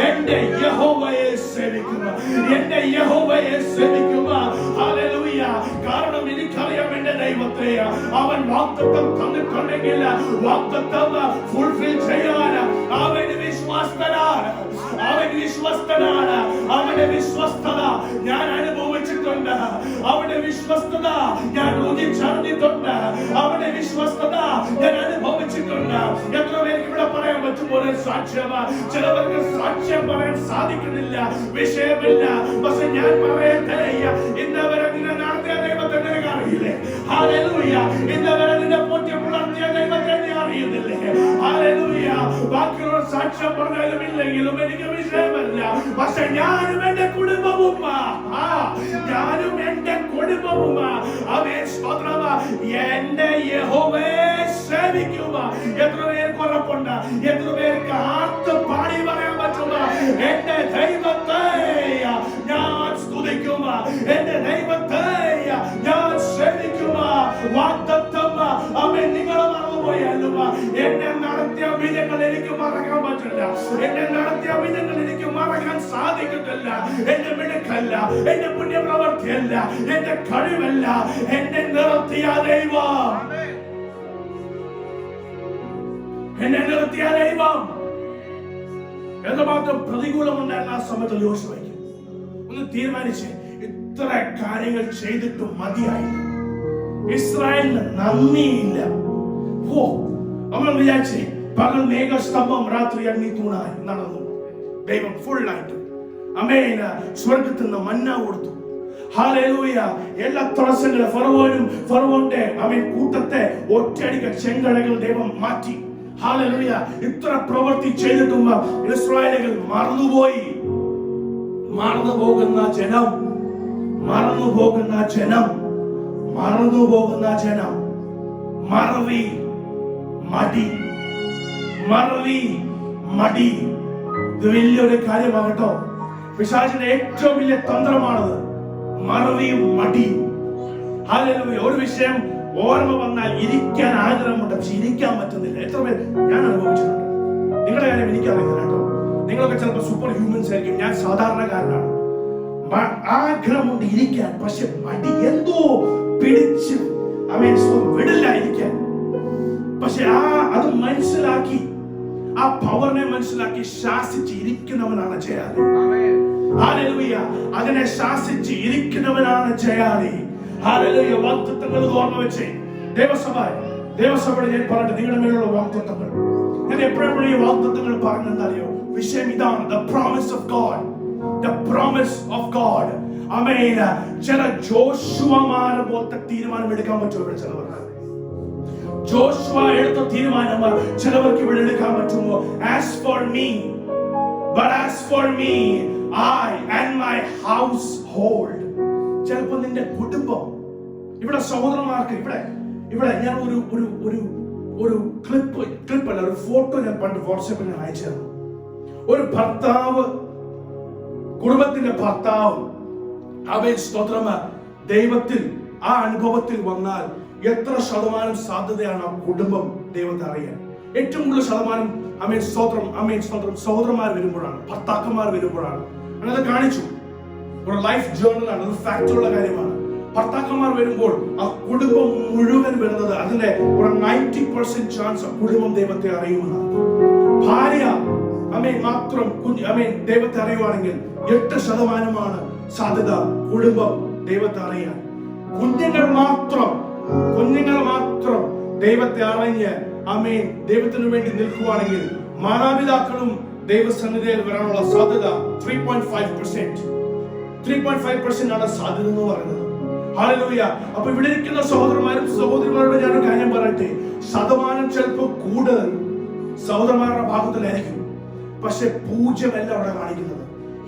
എന്റെ യഹോവയെ സേവിക്കും, എന്റെ യഹോവയെ സേവിക്കും. ഹല്ലേലൂയ. കാരണം എനിക്കറിയാം എന്റെ ദൈവത്തെ. അവൻ വാഗ്ദത്തം തന്നിട്ടുണ്ടെങ്കിൽ വാഗ്ദത്തം ഫുൾഫിൽ ചെയ്യാൻ അവൻ വിശ്വസ്തനാണ്. അവന്റെ വിശ്വസ്തത ഞാൻ അനുഭവിച്ചിട്ടുണ്ട്, അവന്റെ വിശ്വസ്തത ഞാൻ രുചിച്ചറിഞ്ഞിട്ടുണ്ട്, അവന്റെ വിശ്വസ്തത ഞാൻ അനുഭവിച്ചിട്ടുണ്ട്. എത്ര പേർക്ക് ഇവിടെ പറയാൻ പറ്റും ഒരു സാക്ഷ്യം? ചിലവർക്ക് സാക്ഷ്യം പറയാൻ സാധിക്കുന്നില്ല, വിഷയമില്ല. പക്ഷെ ഞാൻ പറയട്ടെ, ഇന്നവരെ നിന്നെ നടത്തിയ ദൈവത്തെ നിനക്കറിയാം. അറിയുന്നില്ലേ? ഹല്ലേലൂയ. ഇന്നവരെ നിന്നെ പോറ്റി പുലർത്തിയ ദൈവത്തെ നീ അറിയുന്നില്ലേ? ഹല്ലേലൂയ. ബാക്കിയുള്ള സാക്ഷ്യം പറഞ്ഞാലും ഇല്ലെങ്കിലും എനിക്ക് വിഷയമല്ല. പക്ഷെ ഞാനും എന്റെ കുടുംബവും ഞാനും എന്റെ കുടുംബവും ആമേൻ സ്തോത്രം എന്റെ യഹോവയെ സേവിക്കുക. എത്ര പേർക്ക് ഉറപ്പുണ്ട്? എത്ര പേർക്ക് ആർത്ത് പാടി പറയാൻ പറ്റുക? എന്റെ ദൈവത്തെ ഞാൻ സ്തുതിക്കുക, എന്റെ ദൈവത്തെ ഞാൻ സേവിക്കുക. വാഗ്ദത്തം ആമേൻ നിങ്ങൾ മറന്നുപോയാലും എന്നെ നടത്തിയ വിധങ്ങൾ എനിക്ക് മറക്കാൻ പറ്റില്ല. എന്നെ നടത്തിയ വിധങ്ങൾ എനിക്ക് മറക്കാൻ സാധിക്കത്തില്ല. എന്റെ മിടുക്കല്ല, എന്റെ പുണ്യപ്രവർത്തിയല്ല, എന്റെ കഴിവല്ല, എന്നെ നിർത്തിയ ദൈവം, എന്നെ നിർത്തിയ ദൈവം. എന്തുമാത്രം പ്രതികൂലമുണ്ടായിരുന്ന ആ സമയത്ത് യോശുവയ്ക്ക് ഒന്ന് തീരുമാനിച്ച് ഇത്ര കാര്യങ്ങൾ ചെയ്തിട്ടും മതിയായില്ല. ഇസ്രായേലിന് നന്ദിയില്ല. നമ്മൾ വിചാരിച്ചേ പകൽ മേഘസ്തംഭം രാത്രി അഗ്നി തൂണായി നടന്നു. ദൈവം ഫുൾ ആയിട്ട് അമേന സ്വർഗത്തിൽ നിന്ന് മന്ന കൊടുത്തു. ഹല്ലേലൂയ. എല്ലാ തടസ്സങ്ങളും ഫറവോന്റെ അമേൻ കൂട്ടത്തെ ഒറ്റയടിക്ക് ചെങ്കടകൾ ദൈവം മാറ്റി. ഹല്ലേലൂയ. ഇത്ര പ്രവൃത്തി ചെയ്തിട്ടും ഇസ്രായേലുകൾ മറന്നുപോയി. മറന്നുപോകുന്ന ജനം, മറന്നുപോകുന്ന ജനം, മറന്നുപോകുന്ന ജനം. മറവി, മടി, മറവി, മടി. ഇത് വലിയൊരു കാര്യമാകട്ടോ. പിശാചിന്റെ ഏറ്റവും വലിയ തന്ത്രമാണത്, മറവിയും മടിയും. ഹല്ലേലൂയ. ഒരു വിഷയം ഓർമ്മ വന്നാൽ ഇരിക്കാൻ ആഗ്രഹമുണ്ട്, പക്ഷെ ഇരിക്കാൻ പറ്റുന്നില്ല. എത്ര പേർ ഞാൻ അനുഭവിച്ചിട്ടുണ്ട്. നിങ്ങളുടെ കാര്യം എനിക്കറിയില്ല കേട്ടോ. നിങ്ങളൊക്കെ ചിലപ്പോൾ സൂപ്പർ ഹ്യൂമൻസ് ആയിരിക്കും, ഞാൻ സാധാരണക്കാരനാണ്. ആഗ്രഹമുണ്ട് ഇരിക്കാൻ, പക്ഷെ മടി എന്തോ പിടിച്ച് വിടില്ല ഇരിക്കാൻ. പക്ഷെ അത് മനസ്സിലാക്കി, ആ പവറിനെ മനസ്സിലാക്കി ശാസിച്ച് ഇരിക്കുന്നവനാണ് ജയാലി. ഹല്ലേലൂയ. അതിനെ ശാസിച്ച് ഇരിക്കുന്നവനാണ് ജയാലി. ഹല്ലേലൂയ. വാഗ്ദത്തങ്ങൾ ഓർമ്മ വെച്ചേ. ദേവസഭയുടെ ഞാൻ പറയട്ടെ, നിങ്ങളുടെ മേലുള്ള വാഗ്ദത്തങ്ങൾ ഞാൻ എപ്പോഴും ഈ വാഗ്ദത്തങ്ങൾ പറഞ്ഞെന്നറിയോ? വിഷയം ഇതാണ്, the promise of God, the promise of God. ആമേൻ. ചില ജോഷുവമാരെ പോലത്തെ തീരുമാനം എടുക്കാൻ പറ്റുമോ? ചിലവർക്ക് ജോഷുവ എടുത്ത തീരുമാനം ചിലവർക്ക് ഇവിടെ എടുക്കാൻ പറ്റുമോ? As for me, I and my household. ചിലപ്പോൾ നിന്റെ കുടുംബം, ഇവിടെ സഹോദരന്മാർക്ക് ഇവിടെ ഞാൻ ഒരു ക്ലിപ്പല്ല, ഒരു ഫോട്ടോ ഞാൻ പണ്ട് വാട്സാപ്പിൽ ഞാൻ അയച്ചിരുന്നു. ഒരു ഭർത്താവ്, കുടുംബത്തിന്റെ ഭർത്താവ് അവൻ സ്തോത്രം ദൈവത്തിൽ ആ അനുഭവത്തിൽ വന്നാൽ എത്ര ശതമാനം സാധ്യതയാണ് ആ കുടുംബം ദൈവത്തെ അറിയാൻ? ഏറ്റവും കൂടുതൽ ശതമാനം അമേൻ സ്തോത്രം സഹോദരന്മാർ വരുമ്പോഴാണ്, ഭർത്താക്കന്മാർ വരുമ്പോഴാണ്. അങ്ങനെ കാണിച്ചു. ഒരു ലൈഫ് ജേർണലാണ്, ഒരു ഫാക്റ്റുള്ള കാര്യമാണ്. ഭർത്താക്കന്മാർ വരുമ്പോൾ ആ കുടുംബം മുഴുവൻ വരുന്നത് അതിന്റെ ഒരു 90% ചാൻസ് കുടുംബം ദൈവത്തെ അറിയുമെന്നാണ്. ഭാര്യ മാത്രം ദൈവത്തെ അറിയുവാണെങ്കിൽ 8% സാധ്യത കുടുംബം ദൈവത്തെ അറിയാൻ. കുഞ്ഞുങ്ങൾ മാത്രം ദൈവത്തെ അറിഞ്ഞ് ദൈവത്തിനു വേണ്ടി നിൽക്കുവാണെങ്കിൽ മാതാപിതാക്കളും ദൈവസന്നിധിയിൽ വരാനുള്ള സാധ്യത 3.5% ആണ് സാധ്യത എന്ന് പറയുന്നത്. ഹല്ലേലൂയ. അപ്പൊ ഇവിടെ ഇരിക്കുന്ന സഹോദരന്മാരോട് ഞാനൊരു കാര്യം പറയട്ടെ, ശതമാനം ചിലപ്പോൾ കൂടുതൽ സഹോദരന്മാരുടെ ഭാഗത്തിലായിരിക്കും, പക്ഷെ 0 അല്ല അവിടെ കാണിക്കുന്നത്.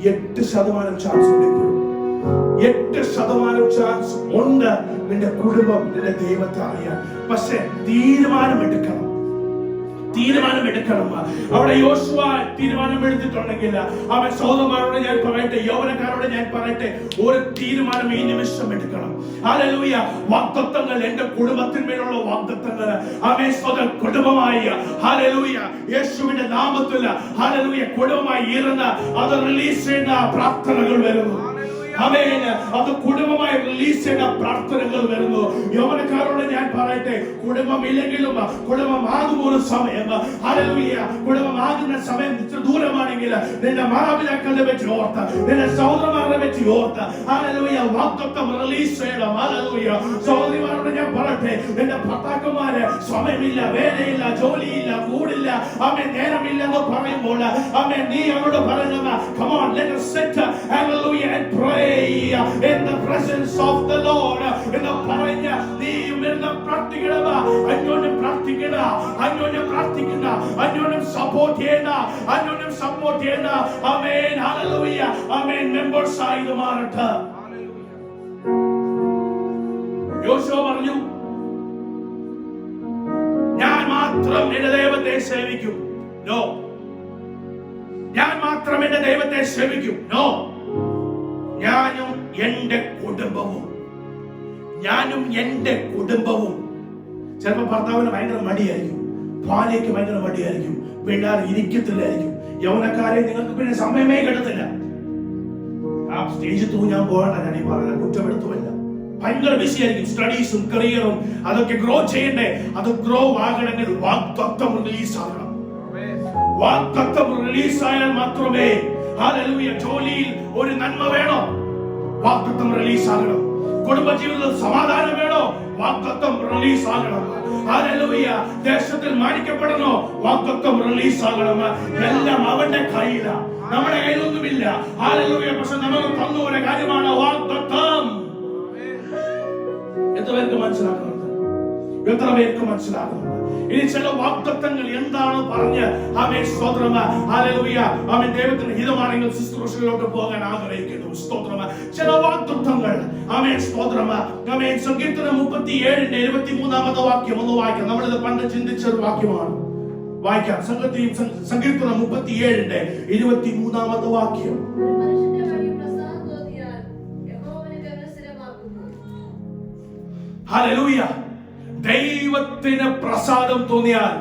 8% ചാൻസ് ഉണ്ട്. 8% ചാൻസ് ഉണ്ട് നിന്റെ കുടുംബം നിന്റെ ദൈവത്തെ അറിയാൻ. പക്ഷെ തീരുമാനമെടുക്കണം. അവിടെ യോശുവ തീരുമാനമെടുത്തിട്ടുണ്ടെങ്കിൽ അവൻ സഹോദരന്മാരോട് ഞാൻ പറയട്ടെ, യൗവനക്കാരോട് ഞാൻ പറയട്ടെ, ഒരു തീരുമാനം ഈ നിമിഷം എടുക്കണം. ഹല്ലേലൂയ. വാഗ്ദത്തങ്ങൾ, എന്റെ കുടുംബത്തിന്മേലുള്ള വാഗ്ദത്തങ്ങൾ കുടുംബമായി ഹല്ലേലൂയ യേശുവിന്റെ നാമത്തിൽ ഹല്ലേലൂയ കുടുംബമായി ഇരുന്ന് അത് റിലീസ് ചെയ്യുന്ന പ്രാർത്ഥനകൾ വരുന്നു. അത് കുടുംബമായി റിലീസ് ചെയ്യുന്ന പ്രാർത്ഥനകൾ വരുന്നു. യൗവനക്കാരോട് ഞാൻ പറയട്ടെ, കുടുംബമില്ലെങ്കിലും കുടുംബമാകുന്ന ഒരു സമയം, ഹല്ലേലൂയ, കുടുംബമാകുന്ന സമയം ഇത്ര ദൂരമാണെങ്കിൽ നിന്റെ മാതാപിതാക്കളെ വെച്ച് ഓർത്ത്, നിന്റെ സഹോദരന്മാരെ വെച്ച് ഓർത്ത് ഹല്ലേലൂയ വാഗ്ദത്തം റിലീസ് ചെയ്യണം. ഹല്ലേലൂയ. സഹോദരിമാരോട് ഞാൻ പറയട്ടെ, നിന്റെ ഭർത്താക്കന്മാര് സമയമില്ല, വേലയില്ല, ജോലിയില്ല, കൂടില്ല, നേരമില്ലെന്ന് പറയുമ്പോൾ നീ അവരോട് പറയുന്നത്, come on, let us sit, hallelujah, and pray in the presence of the Lord. എന്ന് പറഞ്ഞ സപ്പോർട്ട് ചെയ്യേണ്ട, അന്യോന്യം സപ്പോർട്ട് ചെയ്യേണ്ട ആമേൻ ഹല്ലേലൂയ ആമേൻ മെമ്പേഴ്സ് ആയി മാറട്ടെ. യോശുവ പറഞ്ഞു, ഞാൻ മാത്രം എന്റെ ദൈവത്തെ സേവിക്കും. നോ, ഞാൻ മാത്രം എന്റെ ദൈവത്തെ സേവിക്കും. നോ, ഞാനും എന്റെ കുടുംബവും. ചിലപ്പോൾ ഭർത്താവിന് ഭയങ്കര മടിയായിരിക്കും, ഭാര്യയ്ക്ക് ഭയങ്കര മടിയായിരിക്കും, പിള്ളേർ ഇരിക്കത്തില്ലായിരിക്കും, യൗവനക്കാരെ നിങ്ങൾക്ക് പിന്നെ സമയമേ കിട്ടത്തില്ല. ആ സ്റ്റേജ് ഞാൻ പോകണ്ട, ഞാൻ ഈ പറഞ്ഞ കുറ്റപ്പെടുത്തുമല്ല. ഭയങ്കര ബിസി ആയിരിക്കും, സ്റ്റഡീസും കരിയറും അതൊക്കെ ഗ്രോ ചെയ്യണ്ടേ. അത് ഗ്രോ ആകണമെങ്കിൽ വാഗ്ദത്തം റിലീസ് ആകണം. വാഗ്ദത്തം റിലീസ് ആയാൽ മാത്രമേ ഹല്ലേലൂയ. ജോലിയിൽ ഒരു നന്മ വേണോ? വാഗ്ദത്തം റിലീസ് ആകണം. കുടുംബജീവിതത്തിൽ സമാധാനം വേണോ? വാഗ്ദത്തം റിലീസ് ആകണം. ഹല്ലേലൂയ. ദേശത്തിൽ മാനിക്കപ്പെടണോ? വാഗ്ദത്തം റിലീസ് ആകണം. എല്ലാം അവന്റെ കയ്യിലാണ്, നമ്മുടെ കയ്യിലൊന്നുമില്ല. ഹല്ലേലൂയ. പക്ഷെ നമുക്ക് തന്ന ഒരു കാര്യമാണ് വാഗ്ദത്തം. എത്ര പേർക്ക് മനസ്സിലാകുന്നുണ്ട്? ഇനി ചില വാഗ്ദത്തങ്ങൾ എന്താണ് പറഞ്ഞ് ആമേൻ സ്തോത്രം ഹല്ലേലൂയ ആമേൻ ദൈവത്തിന്റെ ഹിതമാണെങ്കിൽ ശുശ്രൂഷയിലോട്ട് പോകാൻ ആഗ്രഹിക്കുന്നു. സ്തോത്രം. ചില വാഗ്ദത്തങ്ങൾ ആമേൻ സ്തോത്രം ആമേൻ സങ്കീർത്തനം 37ന്റെ 23ാമത്തെ വാക്യം ഒന്ന് വായിക്കാം. നമ്മളിത് പണ്ട് ചിന്തിച്ച ഒരു വാക്യമാണ്. വായിക്കാം. സങ്കീർത്തനം 37ന്റെ 23ാമത്തെ വാക്യം. ഹല്ലേലൂയ. ദൈവത്തിന് പ്രസാദം തോന്നിയാൽ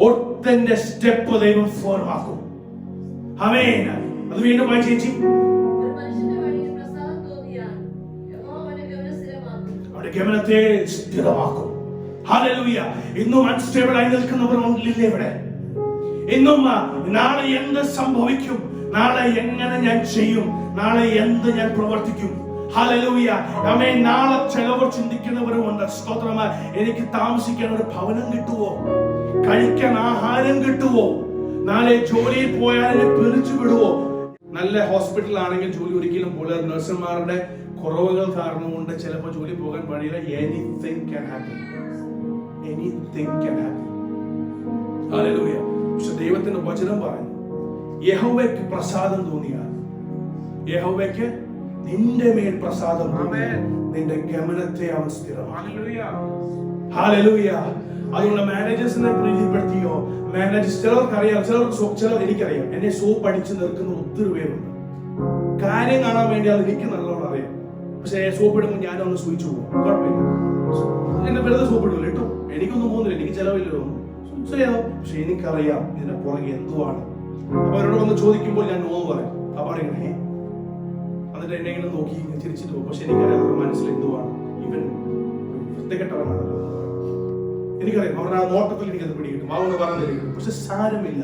ഒരുത്തന്റെ സ്റ്റെപ്പ് ദൈവം ഫോർമാക്കും. ആമേൻ. അത് വീണ്ടും വായിച്ചേ ചേച്ചി. അവന്റെ ഗമനത്തെ സ്ഥിരമാക്കും. ഹല്ലേലൂയ. ഇന്നും അൺസ്റ്റേബിൾ ആയി നിൽക്കുന്നവർ ഉണ്ടില്ലേ ഇവിടെ? ഇന്നും നാളെ എന്ത് സംഭവിക്കും, നാളെ എങ്ങനെ ഞാൻ ചെയ്യും, നാളെ എന്ത് ഞാൻ പ്രവർത്തിക്കും. ഹല്ലേലൂയ. ആമേൻ. നാളെ ചിലവർ ചിന്തിക്കുന്നവരുമുണ്ട്. സ്തോത്രം. എനിക്ക് താമസിക്കാൻ ഒരു ഭവനം കിട്ടുവോ? കഴിക്കാൻ ആഹാരം കിട്ടുവോ? നാളെ ജോലിയിൽ പോയാൽ എന്നെ പിരിച്ചു വിടുവോ? നല്ല ഹോസ്പിറ്റലാണെങ്കിൽ ജോലി ഒരിക്കലും പോലെ നഴ്സുമാരുടെ കുറവുകൾ കാരണം കൊണ്ട് ചിലപ്പോൾ ജോലി പോകാൻ വഴിയില്ല. Anything can happen. ഹല്ലേലൂയ. പക്ഷെ ദൈവത്തിന്റെ വചനം പറയുന്നു, യഹോവയ്ക്ക് പ്രസാദം തോന്നിയാൽ, യഹോവയ്ക്ക് നിന്റെ മേൽ പ്രസാദം തോന്നിയാൽ നിന്റെ ഗമനത്തെ അവൻ സ്ഥിരമാക്കും. ഹല്ലേലൂയ. അതുകൊണ്ട് മാനേജേഴ്സിനെ പ്രീതിപ്പെടുത്തിയോ? മാനേജേഴ്സ് ചിലർക്കറിയാം, ചിലർ എനിക്കറിയാം, എന്നെ സോപ്പ് അടിച്ചു നിൽക്കുന്ന ഒത്തിരി പേരുണ്ട്. കാര്യം കാണാൻ വേണ്ടി അത് എനിക്ക് നല്ലോണം അറിയാം. പക്ഷെ സോപ്പ് ഇടുമ്പോൾ ഞാനൊന്ന് സൂചിച്ചു പോകും, കുഴപ്പമില്ല, എന്നെ വെറുതെ സോപ്പ് ഇടുമല്ലോ കേട്ടോ, എനിക്കൊന്നും പോകുന്നില്ല, എനിക്ക് ചിലവില്ലല്ലോ ഒന്നും. പക്ഷെ എനിക്കറിയാം ഇതിന്റെ പുറകെ എന്തുവാണ്. അപ്പൊ അവരോട് വന്ന് ചോദിക്കുമ്പോൾ ഞാൻ നോ പറയാം. അപ്പൊ ഇങ്ങനെ എന്നിട്ട് എന്നെ ഇങ്ങനെ നോക്കി തിരിച്ചിട്ട് പോകും. പക്ഷെ എനിക്കറിയാം അവരുടെ മനസ്സിൽ എന്തുവാണ്, ഇവൻ വൃത്തികെട്ടവനാണല്ലോ. എനിക്കറിയാം അവരുടെ ആ നോട്ടത്തിൽ എനിക്കത് പിടികിട്ടും, അവന്ന് പറഞ്ഞിരിക്കും. പക്ഷെ സാരമില്ല.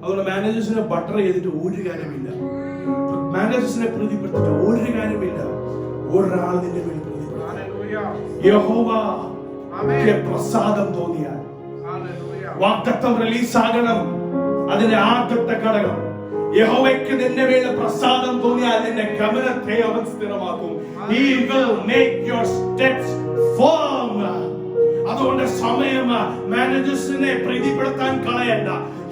അതുകൊണ്ട് മാനേജേഴ്സിനെ ബട്ടർ ചെയ്തിട്ട് ഒരു കാര്യമില്ല, മാനേജേഴ്സിനെ പ്രീതിപ്പെടുത്തിട്ട് ഒരു കാര്യമില്ല. ഒരാൾ നിന്റെ മേൽ പ്രീതിപ്പെടുത്തും. യഹോവ പ്രസാദം തോന്നിയാൽ വാഗ്ദത്തം റിലീസ് ആകണം. അതിന്റെ ആദ്യത്തെ ഘടകം യഹോവയ്ക്ക് നിന്റെ മേൽ പ്രസാദം തോന്നിയാൽ നിന്റെ ഗമനത്തെ അവൻ സ്ഥിരമാക്കും. He will make your steps firm. അതുകൊണ്ട് സമയം മാനേജേഴ്സിനെ പ്രീതിപ്പെടുത്താൻ കളയണ്ട.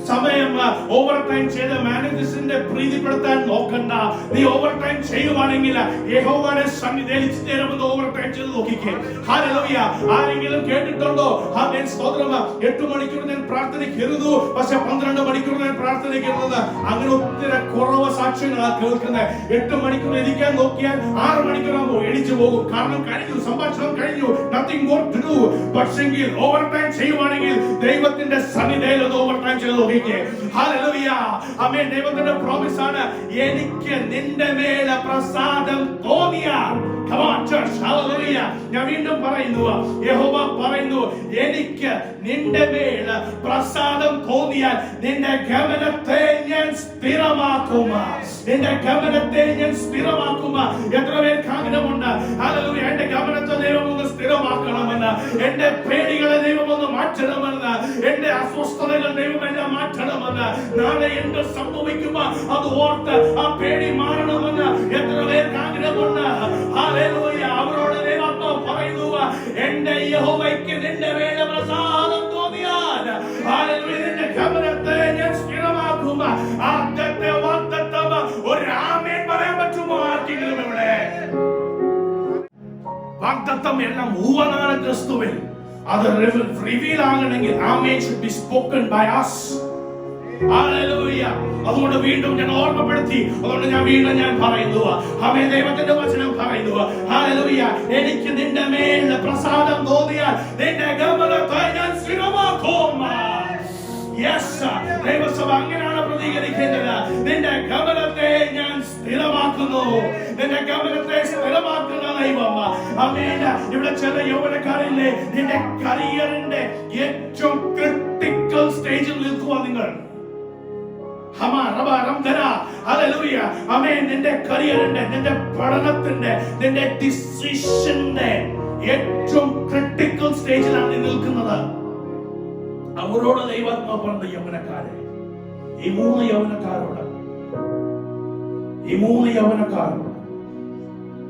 സമയം ഓവർ ടൈം ചെയ്ത് മാനേജേഴ്സിന്റെ പ്രീതിപ്പെടുത്താൻ നോക്കണ്ട. നീ ഓവർ ടൈം ചെയ്യുവാണെങ്കിൽ യഹോവയുടെ സന്നിധിയിൽ ചേരുമെന്ന് ഓവർ ടൈം ചെയ്ത് നോക്കിക്കേ. ഹല്ലേലൂയ. ആരെങ്കിലും കേട്ടിട്ടുണ്ടോ? ആമേൻ സ്തോത്രം. 8 മണിക്കൂർ ഞാൻ പ്രാർത്ഥിക്കരുത്, പക്ഷെ 12 മണിക്കൂർ ഞാൻ പ്രാർത്ഥിക്കരുത്. അങ്ങനെ ഒത്തിരി കുറവ് സാക്ഷ്യങ്ങളാണ് കേൾക്കുന്നത്. 8 മണിക്കൂർ ഇരിക്കാൻ നോക്കിയാൽ 6 മണിക്കൂറാകുമ്പോൾ എണിച്ചു പോകും. കാരണം കഴിഞ്ഞു, സംഭാഷണം കഴിഞ്ഞു, nothing more to do. പക്ഷെങ്കിൽ ഓവർ ടൈം ചെയ്യുവാണെങ്കിൽ ദൈവത്തിന്റെ സന്നിധിയിൽ ഓവർ ടൈം ചെയ്ത് ഹല്ലേലൂയ. ആമേൻ. ദൈവത്തിന്റെ പ്രോമിസ് ആണ്, എനിക്ക് നിന്റെ മേൽ പ്രസാദം തോന്നിയാൽ. Come on church. Hallelujah. ഞാൻ വീണ്ടും പറയുന്നു, യഹോവ പറയുന്നു, എനിക്ക് നിന്റെ മേൽ പ്രസാദം തോന്നിയാൽ നിന്റെ ഗമനത്തെ ഞാൻ സ്ഥിരമാക്കും. നിന്റെ ഗമനത്തെ ഞാൻ സ്ഥിരമാക്കും. എത്ര പേർക്ക് ആഗ്രഹമുണ്ട്? ഹല്ലേലൂയ. എന്റെ ഗമനത്തെ ദൈവം ഒന്ന് സ്ഥിരമാക്കണമെന്ന്, എന്റെ പേടികളെ ദൈവം ഒന്ന് മാറ്റണമെന്ന്, എന്റെ അസ്വസ്ഥതകൾ ദൈവം എന്നെ മാറ്റണമെന്ന്, നാളെ എന്ത് സംഭവിക്കുമോ അത് ഓർത്ത് ആ പേടി മാറണമെന്ന് എത്ര പേർക്ക് ആഗ്രഹമുണ്ട്? ഹല്ലേലൂയ. അവരോട് ദൈവം പറയുന്നു, എന്റെ യഹോവയ്ക്ക് നിന്റെ മേൽ പ്രസാദം തോന്നിയാൽ ഹല്ലേലൂയ നിന്റെ ഗമനത്തെ ആദ്യത്തെ വാഗ്ദത്തം ഒരു ആമേൻ പറയാൻ പറ്റുമോ ആർക്കെങ്കിലും ഇവിടെ? വാഗ്ദത്തം എല്ലാം ഊവനാണ് ക്രിസ്തുവിൽ. അത് റിവീൽ ആകണമെങ്കിൽ ആമേൻ should be spoken by us. Hallelujah. അതുകൊണ്ട് വീണ്ടും ഞാൻ ഓർമ്മപ്പെടുത്തി, അതുകൊണ്ട് ഞാൻ വീണ്ടും പറയുന്നു, ആമേൻ, ദൈവത്തിന്റെ വചനം പറയുന്നു, ഹല്ലേലൂയ, എനിക്ക് നിന്റെ മേൽ പ്രസാദം തോന്നിയാൽ നിന്റെ ഗമനത്തെ ഞാൻ സ്ഥിരമാക്കും. യെസ്, ദൈവസഭ അങ്ങനെയാണ് പ്രതികരിക്കേണ്ടത്. നിന്റെ ഗമനത്തെ ഞാൻ സ്ഥിരമാക്കുന്നു. നിന്റെ ഗമനത്തെ സ്ഥിരമാക്കുന്ന ദൈവം. ആമേൻ. ഇവിടെ ചില യൗവനക്കാരില്ലേ, നിന്റെ കരിയറിന്റെ ഏറ്റവും ക്രിട്ടിക്കൽ സ്റ്റേജിൽ നിൽക്കുക നിങ്ങൾ. നിന്റെ കരിയറിന്റെ, നിന്റെ പഠനത്തിന്റെ, നിന്റെ ഡിസിഷന്റെ ഏറ്റവും ക്രിട്ടിക്കൽ സ്റ്റേജിലാണ് നീ നിൽക്കുന്നത്. അവരോട് ദൈവാത്മാ പറഞ്ഞ യൗവനക്കാരെ, ഈ മൂന്ന് യൗവനക്കാരോട്,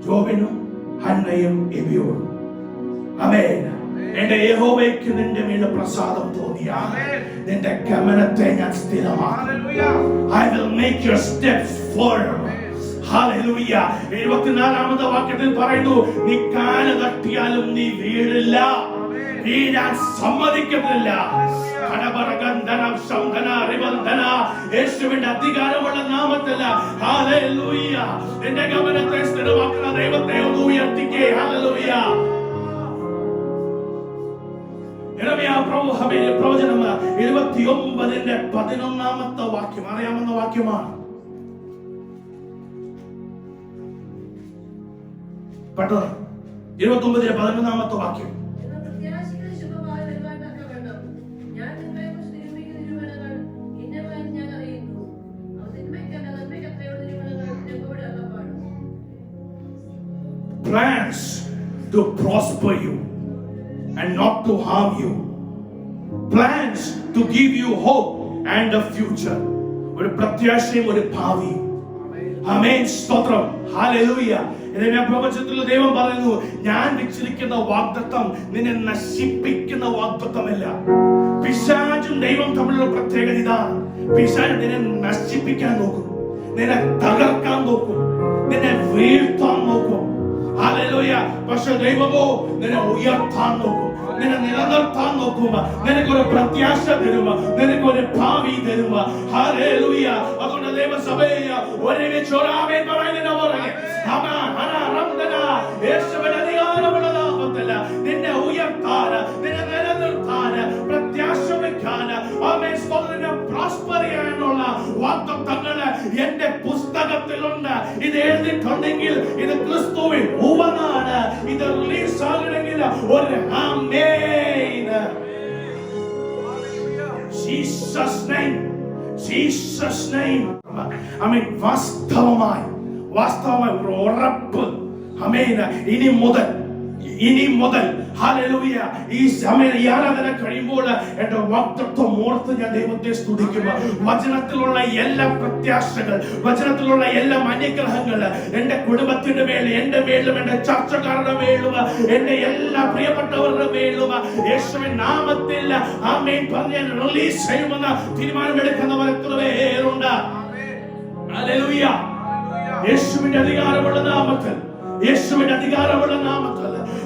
ജോബിനും ഹന്നയും എബിയോടും, ആമേൻ, എന്റെ യഹോവയ്ക്ക് നിന്റെ മേൽ പ്രസാദം തോന്നിയാൽ നിന്റെ ഗമനത്തെ ഞാൻ സ്ഥിരമാക്കും. I will make your steps firm. Hallelujah. 74ാമത്തെ വാക്യത്തിൽ പറയുന്നു, നീ കാല് തട്ടിയാലും നീ വീഴില്ല, വീഴാൻ സമ്മതിക്കത്തില്ല. യേശുവിന്റെ അധികാരമുള്ള നാമത്തിൽ ഹല്ലേലൂയ. നിന്റെ ഗമനത്തെ സ്ഥിരമാക്കുന്ന ദൈവത്തെ ഒന്ന് ഉയർത്തിക്കേ. ഹല്ലേലൂയ. പ്രവചനം 29ന്റെ 11ാമത്തെ വാക്യം അറിയാവുന്ന വാക്യമാണ്. പെട്ടെന്ന് 29ന്റെ 11ാമത്തെ വാക്യം. Plans to prosper you and not to harm you. Plans to give you hope and a future. ഒരു പ്രത്യാശയും ഒരു ഭാവിയും. ആമേൻ, സ്തോത്രം, ഹല്ലേലൂയ. ഇതിനെ പ്രവചനത്തിൽ ദൈവം പറയുന്നു, ഞാൻ വെച്ചിരിക്കുന്ന വാഗ്ദത്തം നിന്നെ നശിപ്പിക്കുന്ന വാഗ്ദത്തമല്ല. പിശാചും ദൈവം തമ്മിലുള്ള പ്രത്യേകത ഇതാണ്. പിശാച് നിന്നെ നശിപ്പിക്കാൻ നോക്കും, നിന്നെ തകർക്കാൻ നോക്കും, നിന്നെ വീഴ്ത്താൻ നോക്കും. ഹല്ലേലൂയ. പക്ഷേ ദൈവമോ നിന്നെ ഉയർത്താൻ നോക്കും, നിന്നെ നിലനിർത്താൻ നോക്കുക, നിനക്കൊരു പ്രത്യാശ തരുക, നിനക്കൊരു ഭാവി തരുക. ഹല്ലേലൂയ. അതുകൊണ്ട് ദൈവസഭയെ ഒരുമിച്ച് ആമേൻ പറയുന്നതിന് പുറകെ യേശുവിന്റെ അധികാരമുള്ള നാമത്തിൽ നിന്നെ ഉയർത്താൻ, നിന്നെ നിലനിർത്താൻ, പ്രത്യാശ വെക്കാൻ, ആമേൻ, സ്തോത്രം, പ്രോസ്പർ ചെയ്യാനുള്ള വാഗ്ദത്തങ്ങൾ എന്റെ പുസ്തകത്തിലുണ്ട്. ഇത് എഴുതിയിട്ടുണ്ടെങ്കിൽ ഇത് ക്രിസ്തുവിൽ ഉവനാണ്. ഇത് റിലീസ് ആകണമെങ്കിൽ ഒരു ആമേൻ. Jesus name, Jesus name. ആമേൻ. വാസ്തവമായി ഒരു ഉറപ്പ്, ആമേൻ, ഇനി മുതൽ ഹല്ലേലൂയ, ഈ സമയം ഈ ആരാധന കഴിയുമ്പോൾ എന്റെ വാഗ്ദത്തം ഓർത്ത് ഞാൻ ദൈവത്തെ സ്തുതിക്കും. വചനത്തിലുള്ള എല്ലാ പ്രത്യാശകൾ, വചനത്തിലുള്ള എല്ലാ അനുഗ്രഹങ്ങൾ എന്റെ കുടുംബത്തിന്റെ മേൽ, എന്റെ മേലും, എന്റെ ചർച്ചക്കാരുടെ മേലും, എന്റെ എല്ലാ പ്രിയപ്പെട്ടവരുടെ മേലും യേശുവിൻ നാമത്തിൽ ആമേൻ പറഞ്ഞ് റിലീസ് ചെയ്യുമെന്ന് തീരുമാനമെടുക്കുന്നവർ എത്ര പേരുണ്ട്? ഹല്ലേലൂയ. യേശുവിന്റെ അധികാരമുള്ള നാമത്തിൽ, യേശുവിന്റെ അധികാരമുള്ള നാമത്തിൽ,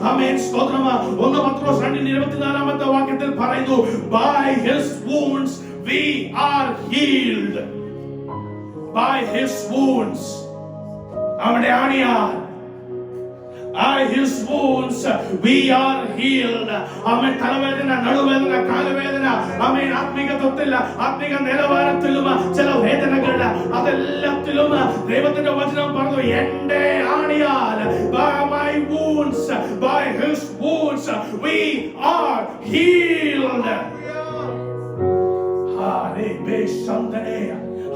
ആമേൻ, സ്തോത്രം. 1 പത്രോസ് 2:24 വാക്യത്തിൽ പറയുന്നു, by his wounds we are healed. By his wounds, അവന്റെ ആണിയാൽ, by his wounds we are healed. ആമേൻ. തലവേദന, നടുവേദന, കാലുവേദന, ആമേൻ, ആത്മീകത്വത്തിൽ, ആത്മീക നിലവാരത്തിലും ചില വേദനകൾ, അതെല്ലാത്തിലും ദൈവത്തിന്റെ വചനം പറഞ്ഞു, എന്റെ ആണിയാൽ, by my wounds, by his wounds we are healed.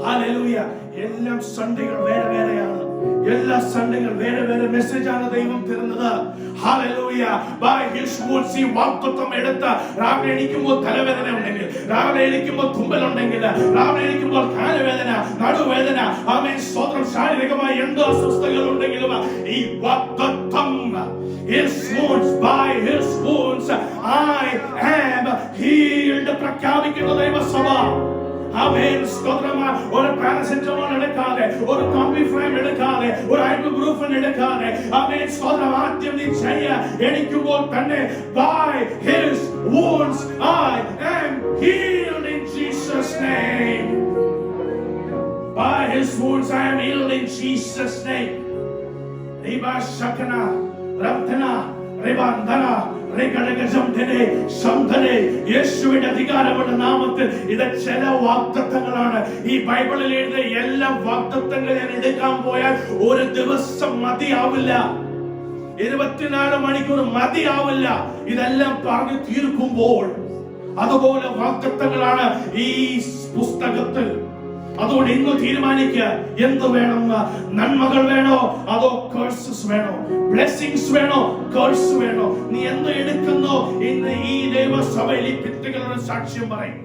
Hallelujah. എല്ലാ സൺഡേകൾ വേറെ വേറെയാണ്, എല്ലാ സൺഡേകൾ വേറെ വേറെ മെസ്സേജാണ് ദൈവം തരുന്നത്. ഹല്ലേലൂയ. ബൈ ഹിസ് വുഡ്സ് ഈ വാഗ്ദത്തം എടുത്ത് രാവിലെ എണീക്കുമ്പോൾ തലവേദന ഉണ്ടെങ്കിൽ, രാവിലെ എണീക്കുമ്പോൾ തുമ്മലുണ്ടെങ്കിൽ, രാവിലെ എണീക്കുമ്പോൾ കാലുവേദന, നടുവേദന, ആമേൻ, സ്തോത്രം, ശാരീരികമായ എന്ത് അസ്വസ്ഥതകൾ ഉണ്ടെങ്കിലും ഈ വാഗ്ദത്തം, his wounds, by his wounds I am healed പ്രഖ്യാപിക്കുന്ന ദൈവസഭ. ആമേൻ സ്തോത്രം. ഒരു പാരസെറ്റമോൾ എടുക്കാതെ, ഒരു കോംബിഫ്ലൈം എടുക്കാതെ, ഒരു ഐബുപ്രൂഫൻ എടുക്കാതെ, ആമേൻ സ്തോത്രം, ആദ്യം നീ എണിക്കുമ്പോൾ തന്നെ by his wounds I am healed in Jesus name. By his wounds I am healed in Jesus name. Riba shakana rabdana ribandana റികടകജംധനെ ശംധനെ യേശുവിന്റെ അധികാരമുള്ള നാമത്തിൽ. ഇത് ചില വാഗ്ദത്തങ്ങളാണ്. ഈ ബൈബിളിൽ എഴുതിയ എല്ലാ വാഗ്ദത്തങ്ങളും ഞാൻ എടുക്കാൻ പോയാൽ ഒരു ദിവസം മതിയാവില്ല, 24 മണിക്കൂർ മതിയാവില്ല ഇതെല്ലാം പറഞ്ഞു തീർക്കുമ്പോൾ. അതുപോലെ വാഗ്ദത്തങ്ങളാണ് ഈ പുസ്തകത്തിൽ. അതുകൊണ്ട് ഇന്ന് തീരുമാനിക്കുക, എന്ത് വേണമെന്ന്. നന്മകൾ വേണോ അതോ കേഴ്സസ് വേണോ? ബ്ലെസ്സിങ്സ് വേണോ കേഴ്സ് വേണോ? നീ എന്ത് എടുക്കുന്നോ? ഇന്ന് ഈ ദൈവസഭയിൽ ഈ ഭിത്തികളുടെ സാക്ഷ്യം പറയും.